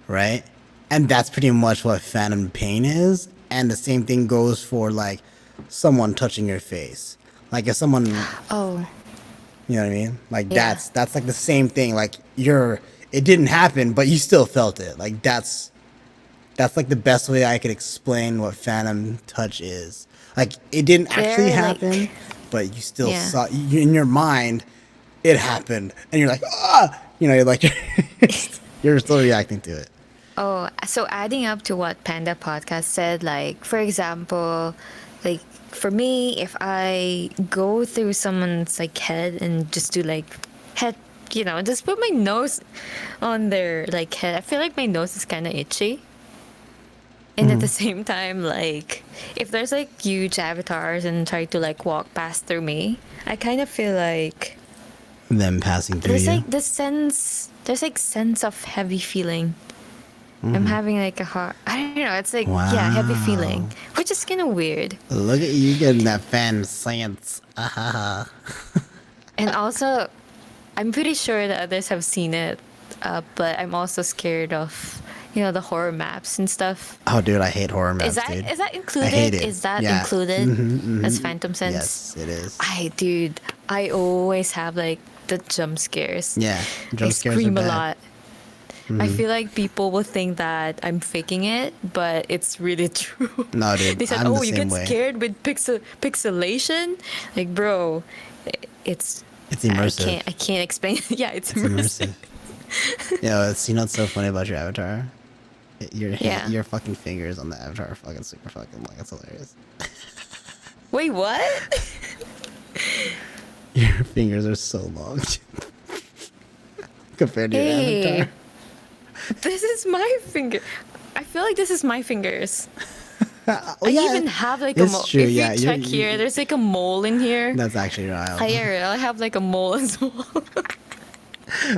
right? And that's pretty much what phantom pain is. And the same thing goes for like someone touching your face. Like if someone, you know what I mean? Like that's like the same thing. Like it didn't happen, but you still felt it. Like that's like the best way I could explain what phantom touch is. Like it didn't actually happen, but you still saw in your mind it happened, and you're like, you're like you're still reacting to it. Oh, so adding up to what Panda Podcast said, like for example, like for me, if I go through someone's like head and just do like head, just put my nose on their like head, I feel like my nose is kind of itchy. And at the same time, like if there's like huge avatars and try to like walk past through me, I kind of feel like them passing through there's you. Like this sense, there's like sense of heavy feeling. I'm having like a heart. I don't know. It's like heavy feeling, which is kind of weird. Look at you getting that fan sense. And also, I'm pretty sure that others have seen it, but I'm also scared of the horror maps and stuff. Oh, dude, I hate horror maps. Is that included? I hate it. Is that included as phantom sense? Yes, it is. I always have like the jump scares. Yeah, jump scares scream are a bad. lot. I feel like people will think that I'm faking it, but it's really true. No, dude, they said, I'm the you same get way. scared with pixelation? Like, bro, it's immersive. I can't explain it. Yeah, it's immersive. What's so funny about your avatar? Your fucking fingers on the avatar are fucking super fucking long. It's hilarious. Wait, what? Your fingers are so long compared to your avatar. This is my finger. I feel like this is my fingers. I even have like a mole. True, if you check here, there's like a mole in here. That's actually wild. I have like a mole as well.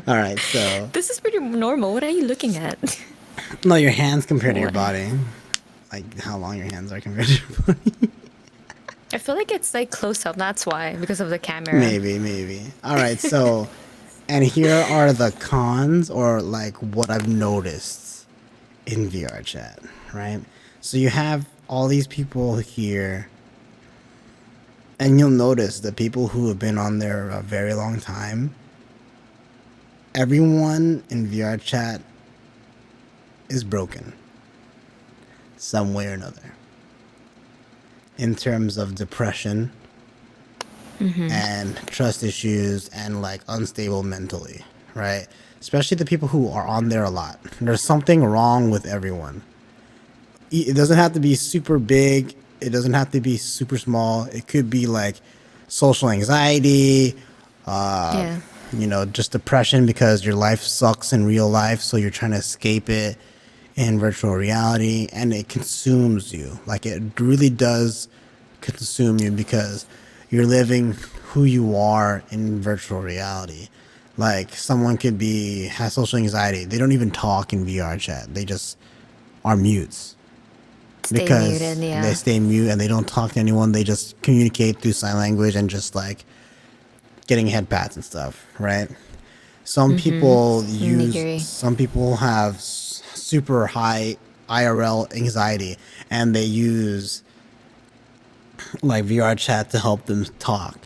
All right, so this is pretty normal. What are you looking at? No, your hands compared to your What? body. Like how long your hands are compared to your body. I feel like it's like close up. That's why, because of the camera. Maybe. All right, so, and here are the cons, or like what I've noticed in VR chat, right? So you have all these people here, and you'll notice the people who have been on there a very long time, everyone in VR chat is broken some way or another in terms of depression and trust issues and like unstable mentally, right? Especially the people who are on there a lot. There's something wrong with everyone. It doesn't have to be super big, it doesn't have to be super small. It could be like social anxiety, Yeah. just depression because your life sucks in real life, so you're trying to escape it in virtual reality, and it consumes you. Like it really does consume you because you're living who you are in virtual reality. Like someone could be has social anxiety. They don't even talk in VR chat. They just are mutes Stay because muted. they Yeah. stay mute and they don't talk to anyone. They just communicate through sign language and just like getting head pats and stuff, right? Agree. Some people have super high IRL anxiety and they use like VR chat to help them talk,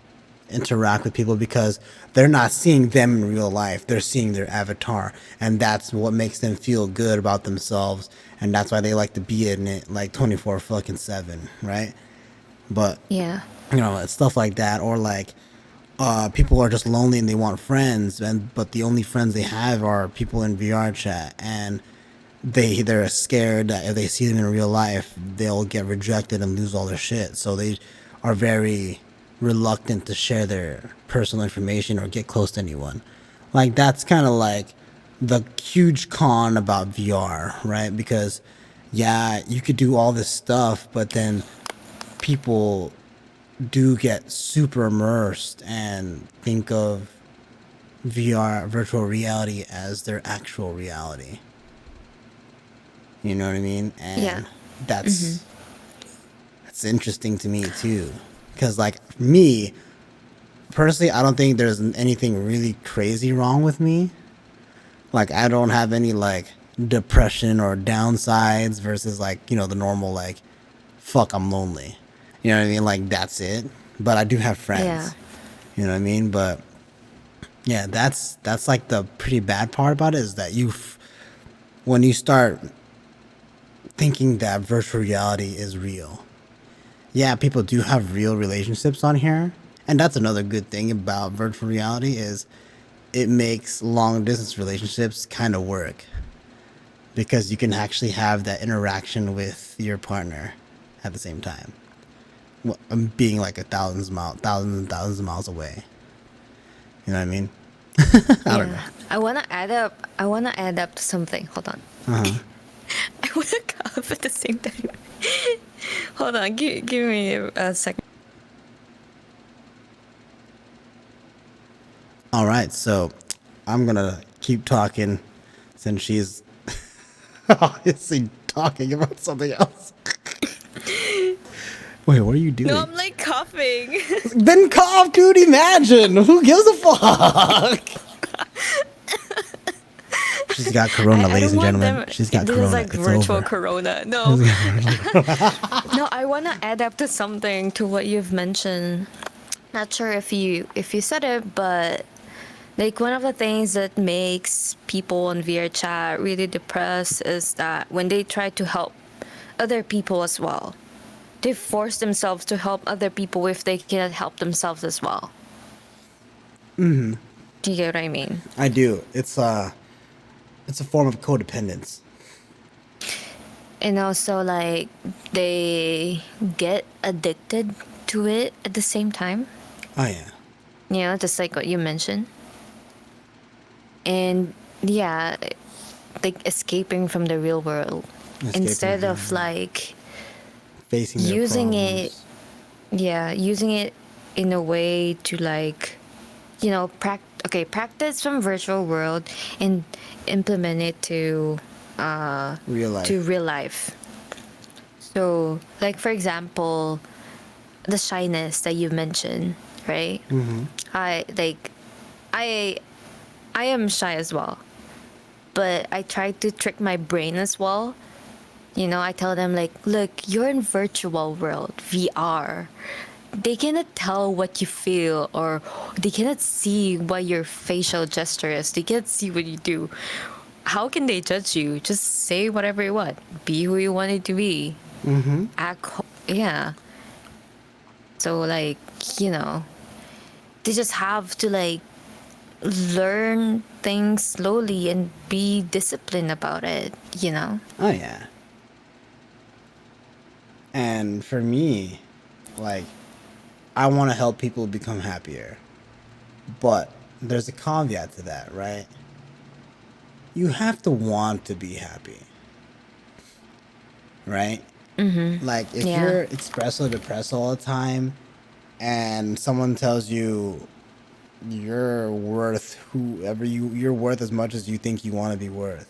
interact with people because they're not seeing them in real life. They're seeing their avatar, and that's what makes them feel good about themselves, and that's why they like to be in it like 24 fucking 7, right? But Yeah. it's stuff like that, or like people are just lonely and they want friends, but the only friends they have are people in VR chat, and they're scared that if they see them in real life, they'll get rejected and lose all their shit. So they are very reluctant to share their personal information or get close to anyone. Like that's kind of like the huge con about VR, right? Because yeah, you could do all this stuff, but then people do get super immersed and think of VR, virtual reality, as their actual reality. You know what I mean? Yeah. And that's that's interesting to me too, because like me personally, I don't think there's anything really crazy wrong with me. Like I don't have any like depression or downsides versus like the normal like fuck I'm lonely. You know what I mean? Like that's it. But I do have Yeah. friends. You know what I mean? But yeah, that's like the pretty bad part about it is that when you start thinking that virtual reality is real. Yeah, people do have real relationships on here, and that's another good thing about virtual reality is it makes long distance relationships kind of work because you can actually have that interaction with your partner at the same time. Well, being like thousands and thousands of miles away. You know what I mean? I don't know. Yeah. I wanna add up to something. Hold on. I wanna cough at the same time. Hold on. Give me a second. All right, so I'm gonna keep talking since she's obviously talking about something else. Wait, what are you doing? No, I'm like coughing. Then cough, dude. Imagine. Who gives a fuck? She's got corona, I ladies don't and want gentlemen. them. She's got This corona. is like It's virtual over. corona. No. No, I want to add up to something to what you've mentioned. Not sure if you said it, but like one of the things that makes people on VR chat really depressed is that when they try to help other people as well, they force themselves to help other people if they cannot help themselves as well. Do you get what I mean? I do. It's a form of codependence. And also like they get addicted to it at the same time. Oh yeah. You know, just like what you mentioned. And yeah, like escaping from the real world instead from of like facing their using problems. using it in a way to like, you know, practice from virtual world and implement it to Real life. to real life. So, like for example, the shyness that you mentioned, right? I like, I I am shy as well, but I try to trick my brain as well. You know, I tell them like, look, you're in virtual world, VR. They cannot tell what you feel, or they cannot see what your facial gesture is. They cannot see what you do. How can they judge you? Just say whatever you want. Be who you want it to be. Yeah. So like, you know, they just have to like learn things slowly and be disciplined about it, you know? Oh yeah. And for me, like, I want to help people become happier. But there's a caveat to that, right? You have to want to be happy, right? Like, if Yeah. you're espresso depressed all the time and someone tells you you're worth whoever you're worth as much as you think you want to be worth.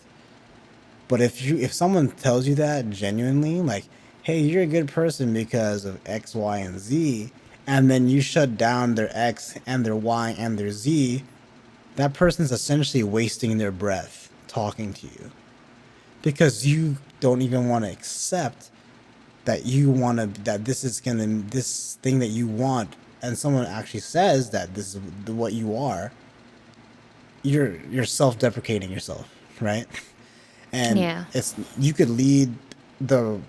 But if someone tells you that genuinely, like, hey, you're a good person because of X, Y, and Z, and then you shut down their X and their Y and their Z, that person's essentially wasting their breath talking to you. Because you don't even want to accept that this thing that you want, and someone actually says that this is what you are, you're self-deprecating yourself, right? And Yeah. it's you could lead the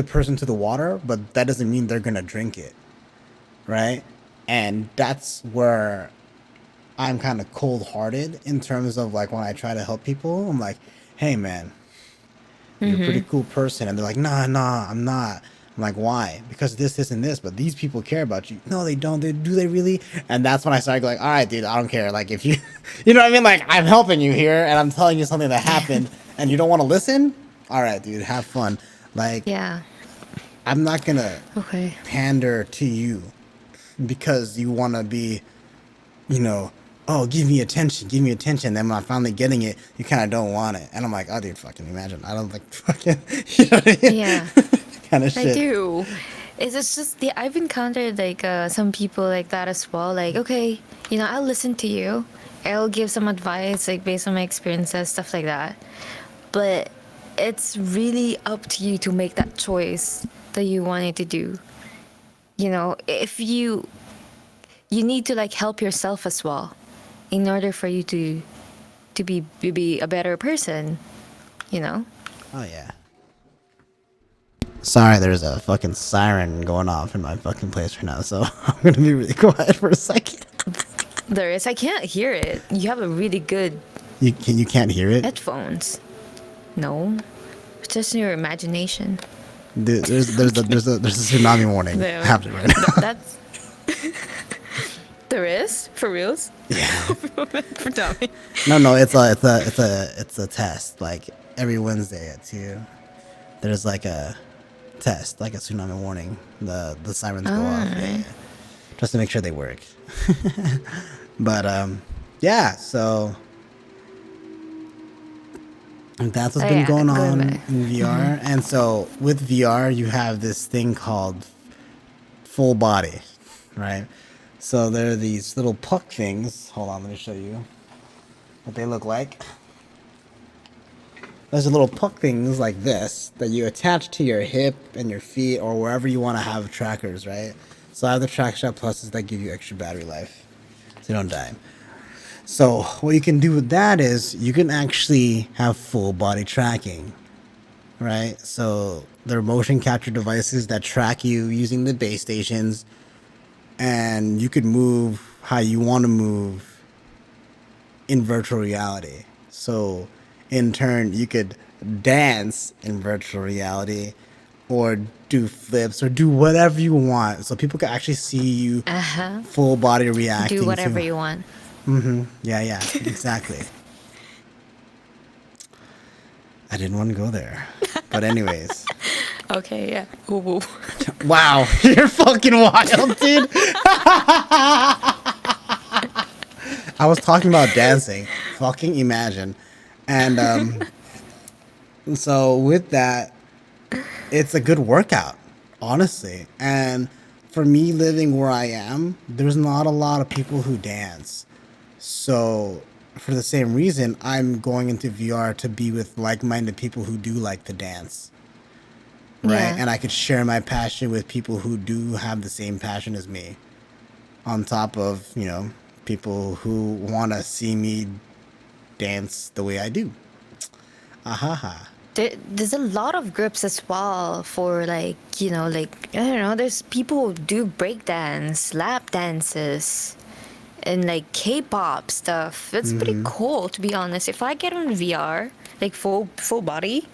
person to the water, but that doesn't mean they're gonna drink it, right? And that's where I'm kind of cold-hearted in terms of like when I try to help people. I'm like, hey man, you're a pretty cool person, and they're like, nah, I'm not. I'm like, why? Because this, and this, but these people care about you. No, they don't. Do they really? And that's when I started going, all right, dude, I don't care. Like, if you, you know what I mean? Like, I'm helping you here, and I'm telling you something that happened, and you don't want to listen? All right, dude, have fun. Like, Yeah. I'm not gonna Okay. pander to you because you want to be, you know, oh, give me attention. Then when I'm finally getting it, you kind of don't want it. And I'm like, oh, dude, fucking imagine. I don't like fucking, you know what I mean? Yeah. Kind of I shit. do. It's just yeah, I've encountered like some people like that as well. Like, okay, you know, I'll listen to you. I'll give some advice like based on my experiences, stuff like that. But it's really up to you to make that choice that you wanted to do. You know, if you need to like help yourself as well in order for you to be a better person, you know? Oh, yeah. Sorry, there's a fucking siren going off in my fucking place right now, so I'm gonna be really quiet for a second. There is. I can't hear it. You have a really good You can't hear it? headphones. No, it's just your imagination. Dude, there's a tsunami warning There. happening right now. That's there is for reals. Yeah. For Tommy. No, it's a test. Like every Wednesday at 2, there's like a test, like a tsunami warning. The sirens go off, yeah, just to make sure they work. But yeah. So that's what's Oh, been yeah, going good on man. in VR. And so with VR, you have this thing called full body, right? So there are these little puck things. Hold on, let me show you what they look like. There's a little puck things like this that you attach to your hip and your feet or wherever you want to have trackers, right? So I have the Track Shot Pluses that give you extra battery life, so you don't die. So what you can do with that is you can actually have full body tracking, right? So there are motion capture devices that track you using the base stations, and you could move how you want to move in virtual reality. So in turn, you could dance in virtual reality or do flips or do whatever you want. So people can actually see you full body reacting Do whatever to. you want. Yeah, exactly. I didn't want to go there. But anyways. Okay, yeah. Woo woo. Wow, you're fucking wild, dude. I was talking about dancing. Fucking imagine. And So with that, it's a good workout, honestly. And for me living where I am, there's not a lot of people who dance. So for the same reason, I'm going into VR to be with like-minded people who do like to dance, right? Yeah. And I could share my passion with people who do have the same passion as me, on top of, people who want to see me dance the way I do. Ahaha. There's a lot of groups as well for like, like, I don't know, there's people who do breakdance, lap dances, and like K-pop stuff. That's pretty Mm-hmm. cool, to be honest. If I get on VR, like full body,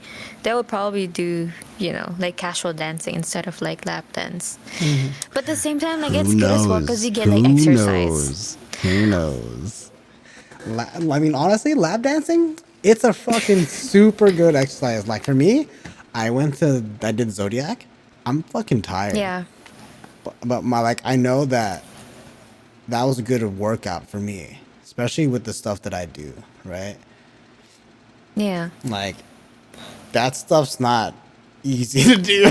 that would probably do, like casual dancing instead of like lap dance. Mm-hmm. But at the same time, like Who it's good as well because knows? you get Who like exercise. knows? Who knows? I mean, honestly, lap dancing, it's a fucking super good exercise. Like for me, I did Zodiac. I'm fucking tired. Yeah, But I know that that was a good workout for me, especially with the stuff that I do, right? yeah. Like, that stuff's not easy to do.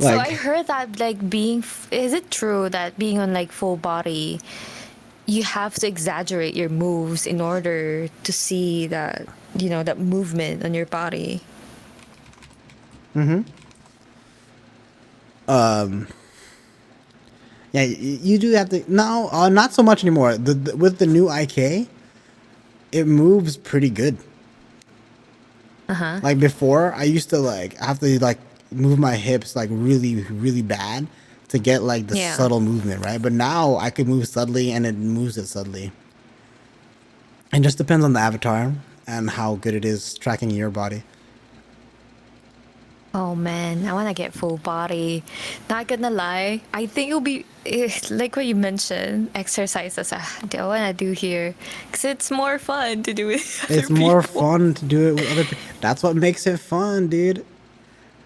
So I Like, heard that like is it true that being on like full body, you have to exaggerate your moves in order to see that, that movement on your body? yeah, you do have to. No, not so much anymore. With the new IK, it moves pretty good. Uh-huh. Like before, I used to have to move my hips like really really bad to get like the Yeah. subtle movement, right? But now I could move subtly and it moves it subtly. It just depends on the avatar and how good it is tracking your body. Oh man, I want to get full body. Not gonna lie, I think it'll be like what you mentioned, exercises. I want to do here because it's more fun to do with other It's more people. fun to do it with other people. That's what makes it fun, dude.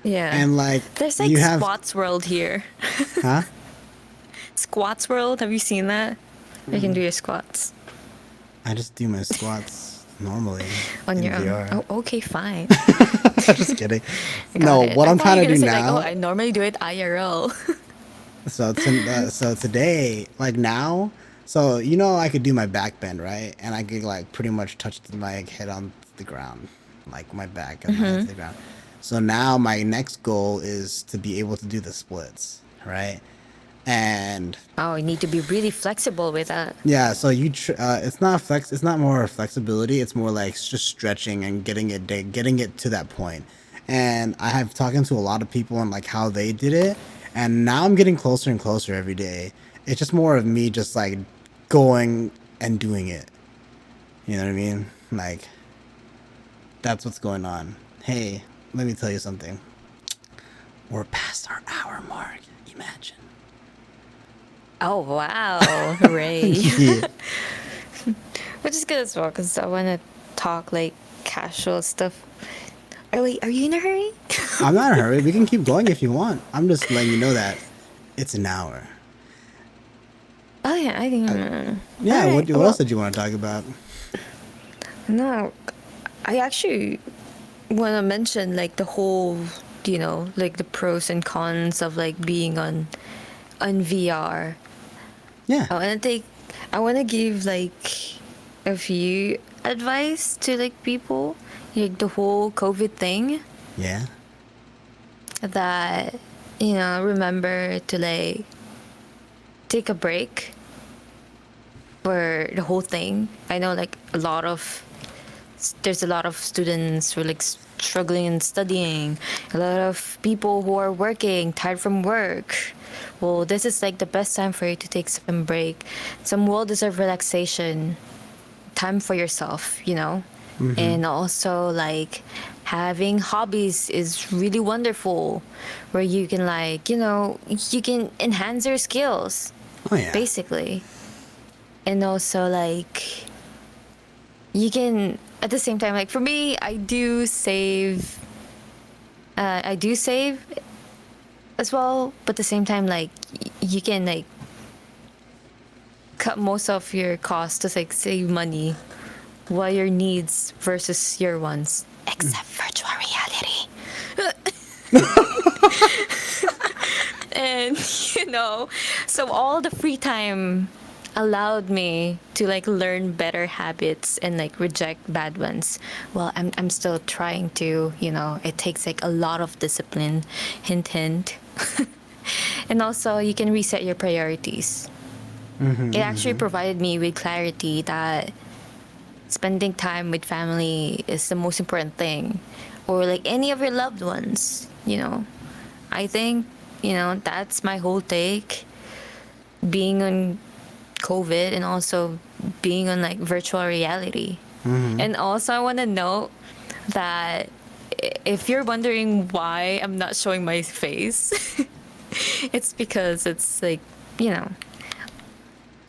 Yeah. And There's like you have, Squats World here. huh? Squats World, have you seen that? You can do your squats I just do my squats normally on in your own. VR. Oh, okay, fine. Just kidding. Got No, it. what I I'm thought you trying were to do gonna say like, oh, now. I normally do it IRL. So today, like now, so I could do my back bend, right? And I could pretty much touch my head on the ground, like my back and my head to the ground. So now my next goal is to be able to do the splits, right? And Oh, you need to be really flexible with that. yeah, so it's not more flexibility, it's more like just stretching and getting it to that point. And I have talking to a lot of people and like how they did it, and now I'm getting closer and closer every day. It's just more of me just like going and doing it. You know what I mean? Like that's what's going on. Hey, let me tell you something. We're past our hour mark. Imagine. Oh wow, hooray! Yeah. Which is good as well because I want to talk like casual stuff. Oh wait, are you in a hurry? I'm not in a hurry. We can keep going if you want. I'm just letting you know that it's an hour. Oh yeah, I think. Yeah, Alright, what well, else did you want to talk about? no, I actually want to mention like the whole, like the pros and cons of like being on VR. Yeah. I want to give like a few advice to like people, like the whole COVID thing, Yeah. that remember to like take a break for the whole thing. I know like there's a lot of students who are like struggling and studying, a lot of people who are working tired from work. Well, this is like the best time for you to take some break, some well-deserved relaxation, time for yourself, and also like having hobbies is really wonderful, where you can like you can enhance your skills Oh yeah. basically, and also like you can at the same time, like for me, I do save as well, but at the same time like you can like cut most of your costs to like save money your needs versus your wants, except virtual reality. And so all the free time allowed me to like learn better habits and like reject bad ones. Well, I'm still trying to, it takes like a lot of discipline. Hint hint. And also you can reset your priorities. It actually provided me with clarity that spending time with family is the most important thing, or like any of your loved ones. I think that's my whole take, being on COVID and also being on like virtual reality. And also I want to note that if you're wondering why I'm not showing my face, it's because it's like,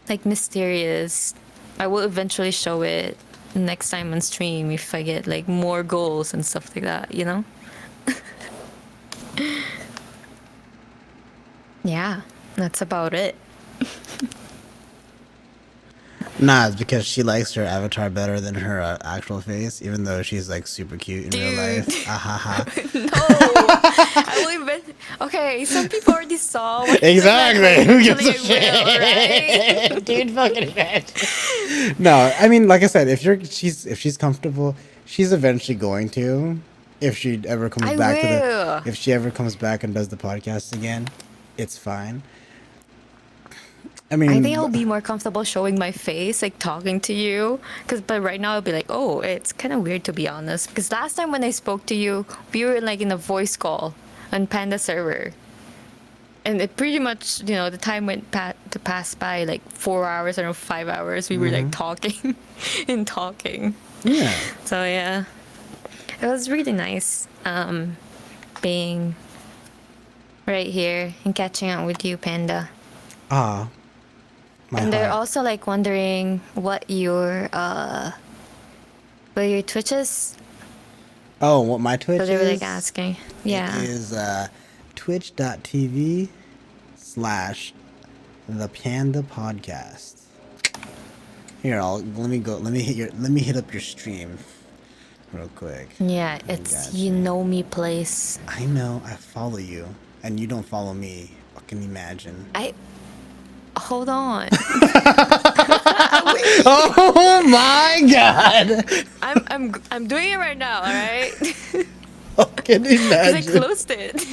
like mysterious. I will eventually show it next time on stream if I get like more goals and stuff like that, Yeah, that's about it. Nah, it's because she likes her avatar better than her actual face, even though she's like super cute in real life. Ah, ha, ha. No, I will even. Okay, some people already saw. What Exactly. Who gives a actually shit? will, right? Dude, fucking imagine. No, I mean, like I said, if she's comfortable, she's eventually going to. If she ever comes I back will. if she ever comes back and does the podcast again, it's fine. I mean, I think I'll be more comfortable showing my face, like talking to you. But right now I'll be like, oh, it's kind of weird to be honest. Because last time when I spoke to you, we were like in a voice call on Panda server. And it pretty much, the time went to pass by like 4 hours or 5 hours. We were like talking and talking. yeah. So yeah, it was really nice being right here and catching up with you, Panda. Ah. And they're also like wondering what your Twitch is. Oh, what my Twitch So is? they were like asking. Yeah. It is twitch.tv/the Panda Podcast. Here, let me hit up your stream real quick. Yeah, it's me place. I know, I follow you, and you don't follow me. Fucking imagine. Hold on. Oh my god! I'm doing it right now, all right? Fucking Because I imagine. closed it.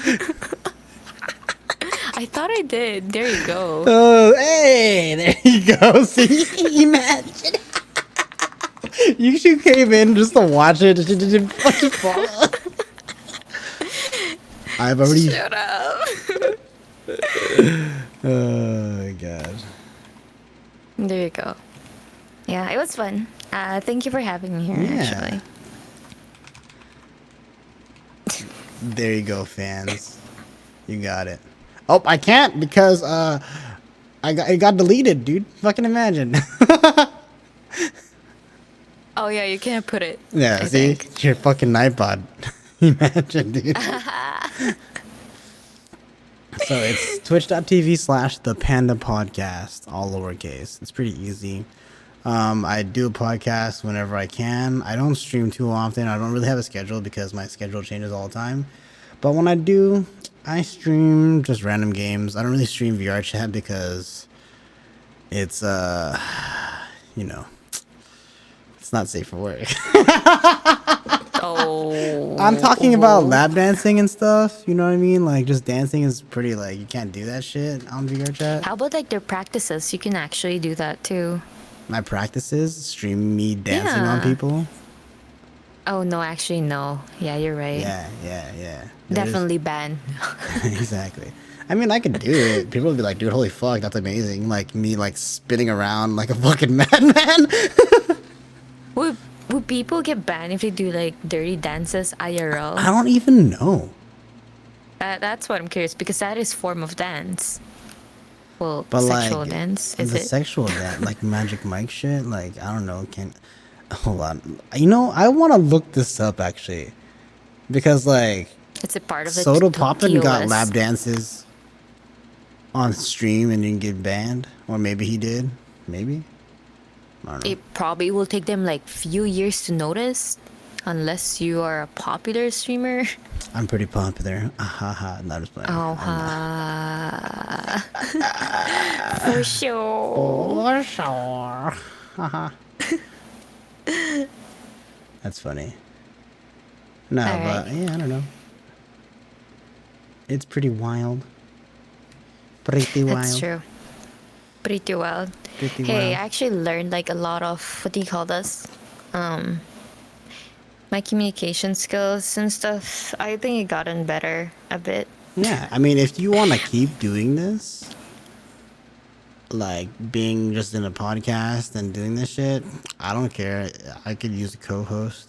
I thought I did. There you go. Oh, hey, there you go. See, imagine. You should came in just to watch it. She didn't fucking follow. I've already. Shut up. Oh my god. There you go. Yeah, it was fun. Thank you for having me here, actually. There you go, fans. You got it. Oh, I can't because it got deleted, dude. Fucking imagine. Oh, yeah, you can't put it. Yeah, I see? think. It's your fucking iPod. Imagine, dude. So it's twitch.tv/the Panda Podcast, all lowercase. It's pretty easy. I do a podcast whenever I can. I don't stream too often. I don't really have a schedule because my schedule changes all the time. But when I do, I stream just random games. I don't really stream VR chat because it's it's not safe for work. Oh. I'm talking about lap dancing and stuff. You know what I mean? Like, just dancing is pretty, like, you can't do that shit on VR chat. How about like their practices? You can actually do that too. My practices, stream me dancing on Yeah. people. Oh no, actually no. Yeah, you're right. Yeah. Definitely ban. Exactly. I mean, I could do it. People would be like, dude, holy fuck, that's amazing. Like, me, like, spinning around like a fucking madman. Would people get banned if they do like dirty dances IRL? I don't even know. That's what I'm curious, because that is form of dance. Well, But sexual like, dance, is the it? sexual dance, like Magic Mike shit, like, I don't know, hold on. You know, I want to look this up, actually. Because, like, It's a part of the Soda Poppin got TOS. lap dances on stream and didn't get banned. Or maybe he did. Maybe. I don't know. It probably will take them like few years to notice, unless you are a popular streamer. I'm pretty popular. Ahaha. Not just playing. Oh, for sure. For sure. Haha. That's funny. No, All but right. yeah, I don't know. It's pretty wild. Pretty That's wild. true. Pretty wild. Pretty Hey, I wild. actually learned like a lot of what do you call this? My communication skills and stuff. I think it gotten better a bit. Yeah, I mean, if you want to keep doing this, like being just in a podcast and doing this shit, I don't care. I could use a co-host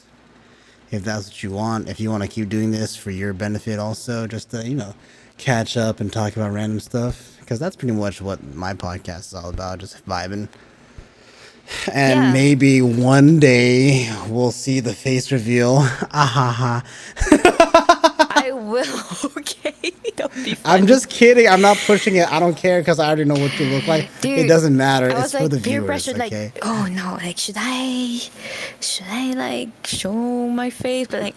if that's what you want. If you want to keep doing this for your benefit, also, just to catch up and talk about random stuff, because that's pretty much what my podcast is all about, just vibing. And Yeah. maybe one day we'll see the face reveal. Ahaha. I will. Okay. Don't be I'm funny. just kidding. I'm not pushing it. I don't care because I already know what you look like. It Dude, doesn't matter. I It's was for the like peer viewers, pressured, okay? like, oh no, like should I like show my face? But like,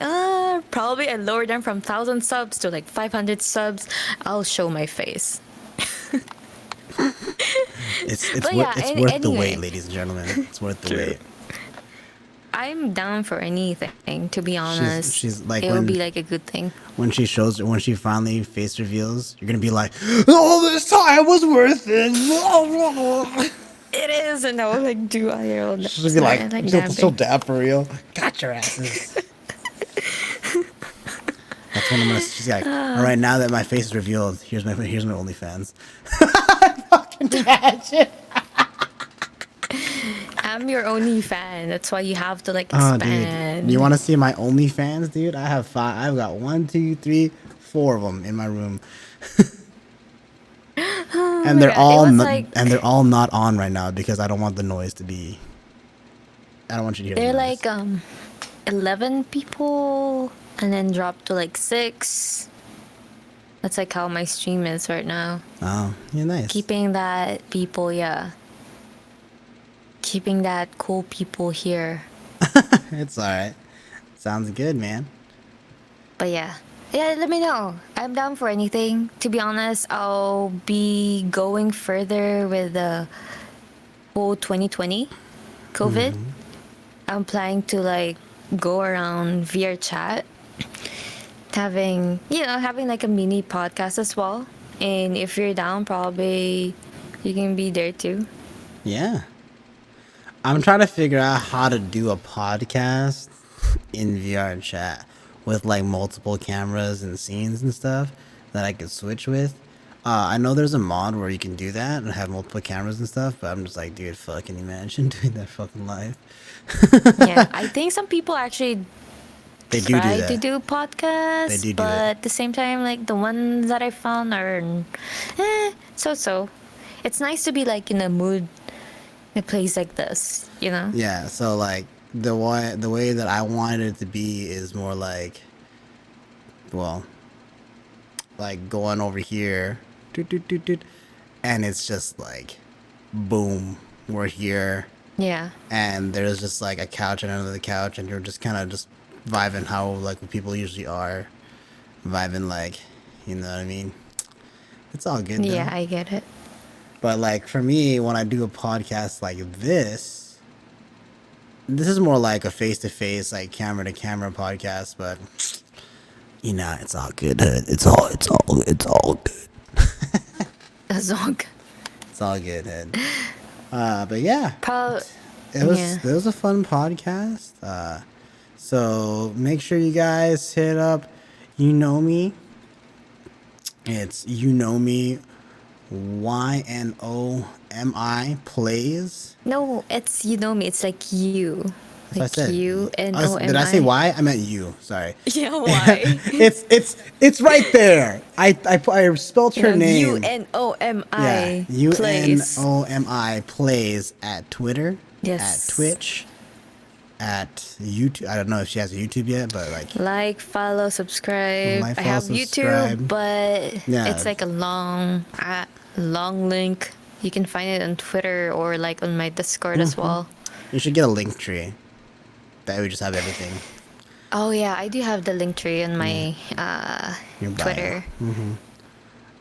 probably I lower them from 1,000 subs to like 500 subs. I'll show my face. It's But worth yeah, it's worth the wait, anyway. ladies and gentlemen. It's worth the True. wait. I'm down for anything, to be honest. She's like it will be like a good thing. when she finally face reveals, you're gonna be like, all this time was worth it. It is, and I was like, do I roll? She'll be like, that so big. dap for real. Got your asses. That's when I'm gonna. She's like, all right, now that my face is revealed, here's my OnlyFans. Fucking imagine. I'm your only fan. That's why you have to like Oh, expand. dude, you want to see my OnlyFans, dude? I have 5. I've got 1, 2, 3, 4 of them in my room, and they're God, it all was not, like- and they're all not on right now because I don't want the noise to be. I don't want you to hear. They're the noise. like 11 people, and then drop to like 6. That's like how my stream is right now. Oh, yeah, nice. Keeping that people, yeah. Keeping that cool people here. It's all right. Sounds good, man. But yeah. Yeah, let me know. I'm down for anything. To be honest, I'll be going further with the whole 2020 COVID. I'm planning to like go around via chat, having like a mini podcast as well. And if you're down, probably you can be there too. Yeah. I'm trying to figure out how to do a podcast in VR chat with like multiple cameras and scenes and stuff that I could switch with. I know there's a mod where you can do that and have multiple cameras and stuff, but I'm just like, dude, fucking imagine doing that fucking live. Yeah, I think some people actually They do try that. to do podcasts, They do but that. at the same time, like the ones that I found are so. It's nice to be like in a mood, in a place like this, you know? Yeah, so like the way that I wanted it to be is more like, well, like going over here, doot, doot, doot, doot, and it's just like, boom, we're here, Yeah. and there's just like a couch and another couch, and you're just kind of just vibing how like people usually are, vibing like, you know what I mean? It's all good though. Yeah, I get it. But like for me, when I do a podcast like this is more like a face-to-face, like camera-to-camera podcast. But it's all good. It's all good. That's all good. It's all good. Head. But yeah, Yeah. it was a fun podcast. So make sure you guys hit up. You know me. It's YNOMI plays. No, it's you know me. It's like you. If I Like said, you and did I say Y? I meant you. Sorry. Yeah, why? It's right there. I spelled her name. UNOMI. Yeah, Plays. UNOMI plays at Twitter, Yes. at Twitch, at YouTube. I don't know if she has a YouTube yet, but like, Like, follow, subscribe. Like, I follow, have subscribe. YouTube, but Yeah. it's like a long link. You can find it on Twitter or like on my Discord as well. You should get a link tree. That we just have everything. Oh yeah, I do have the link tree on my Your bio. Twitter.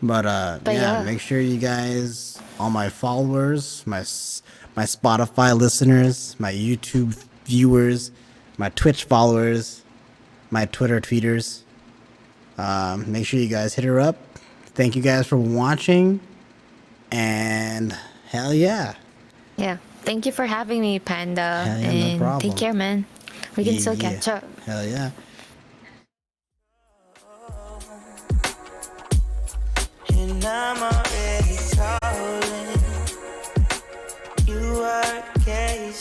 But But yeah, yeah. make sure you guys, all my followers, my Spotify listeners, my YouTube viewers, my Twitch followers, my Twitter tweeters, make sure you guys hit her up. Thank you guys for watching, and hell yeah. Yeah. Thank you for having me, Panda. Hell yeah, no And problem. take care, man. We can still catch up. Hell yeah. And I'm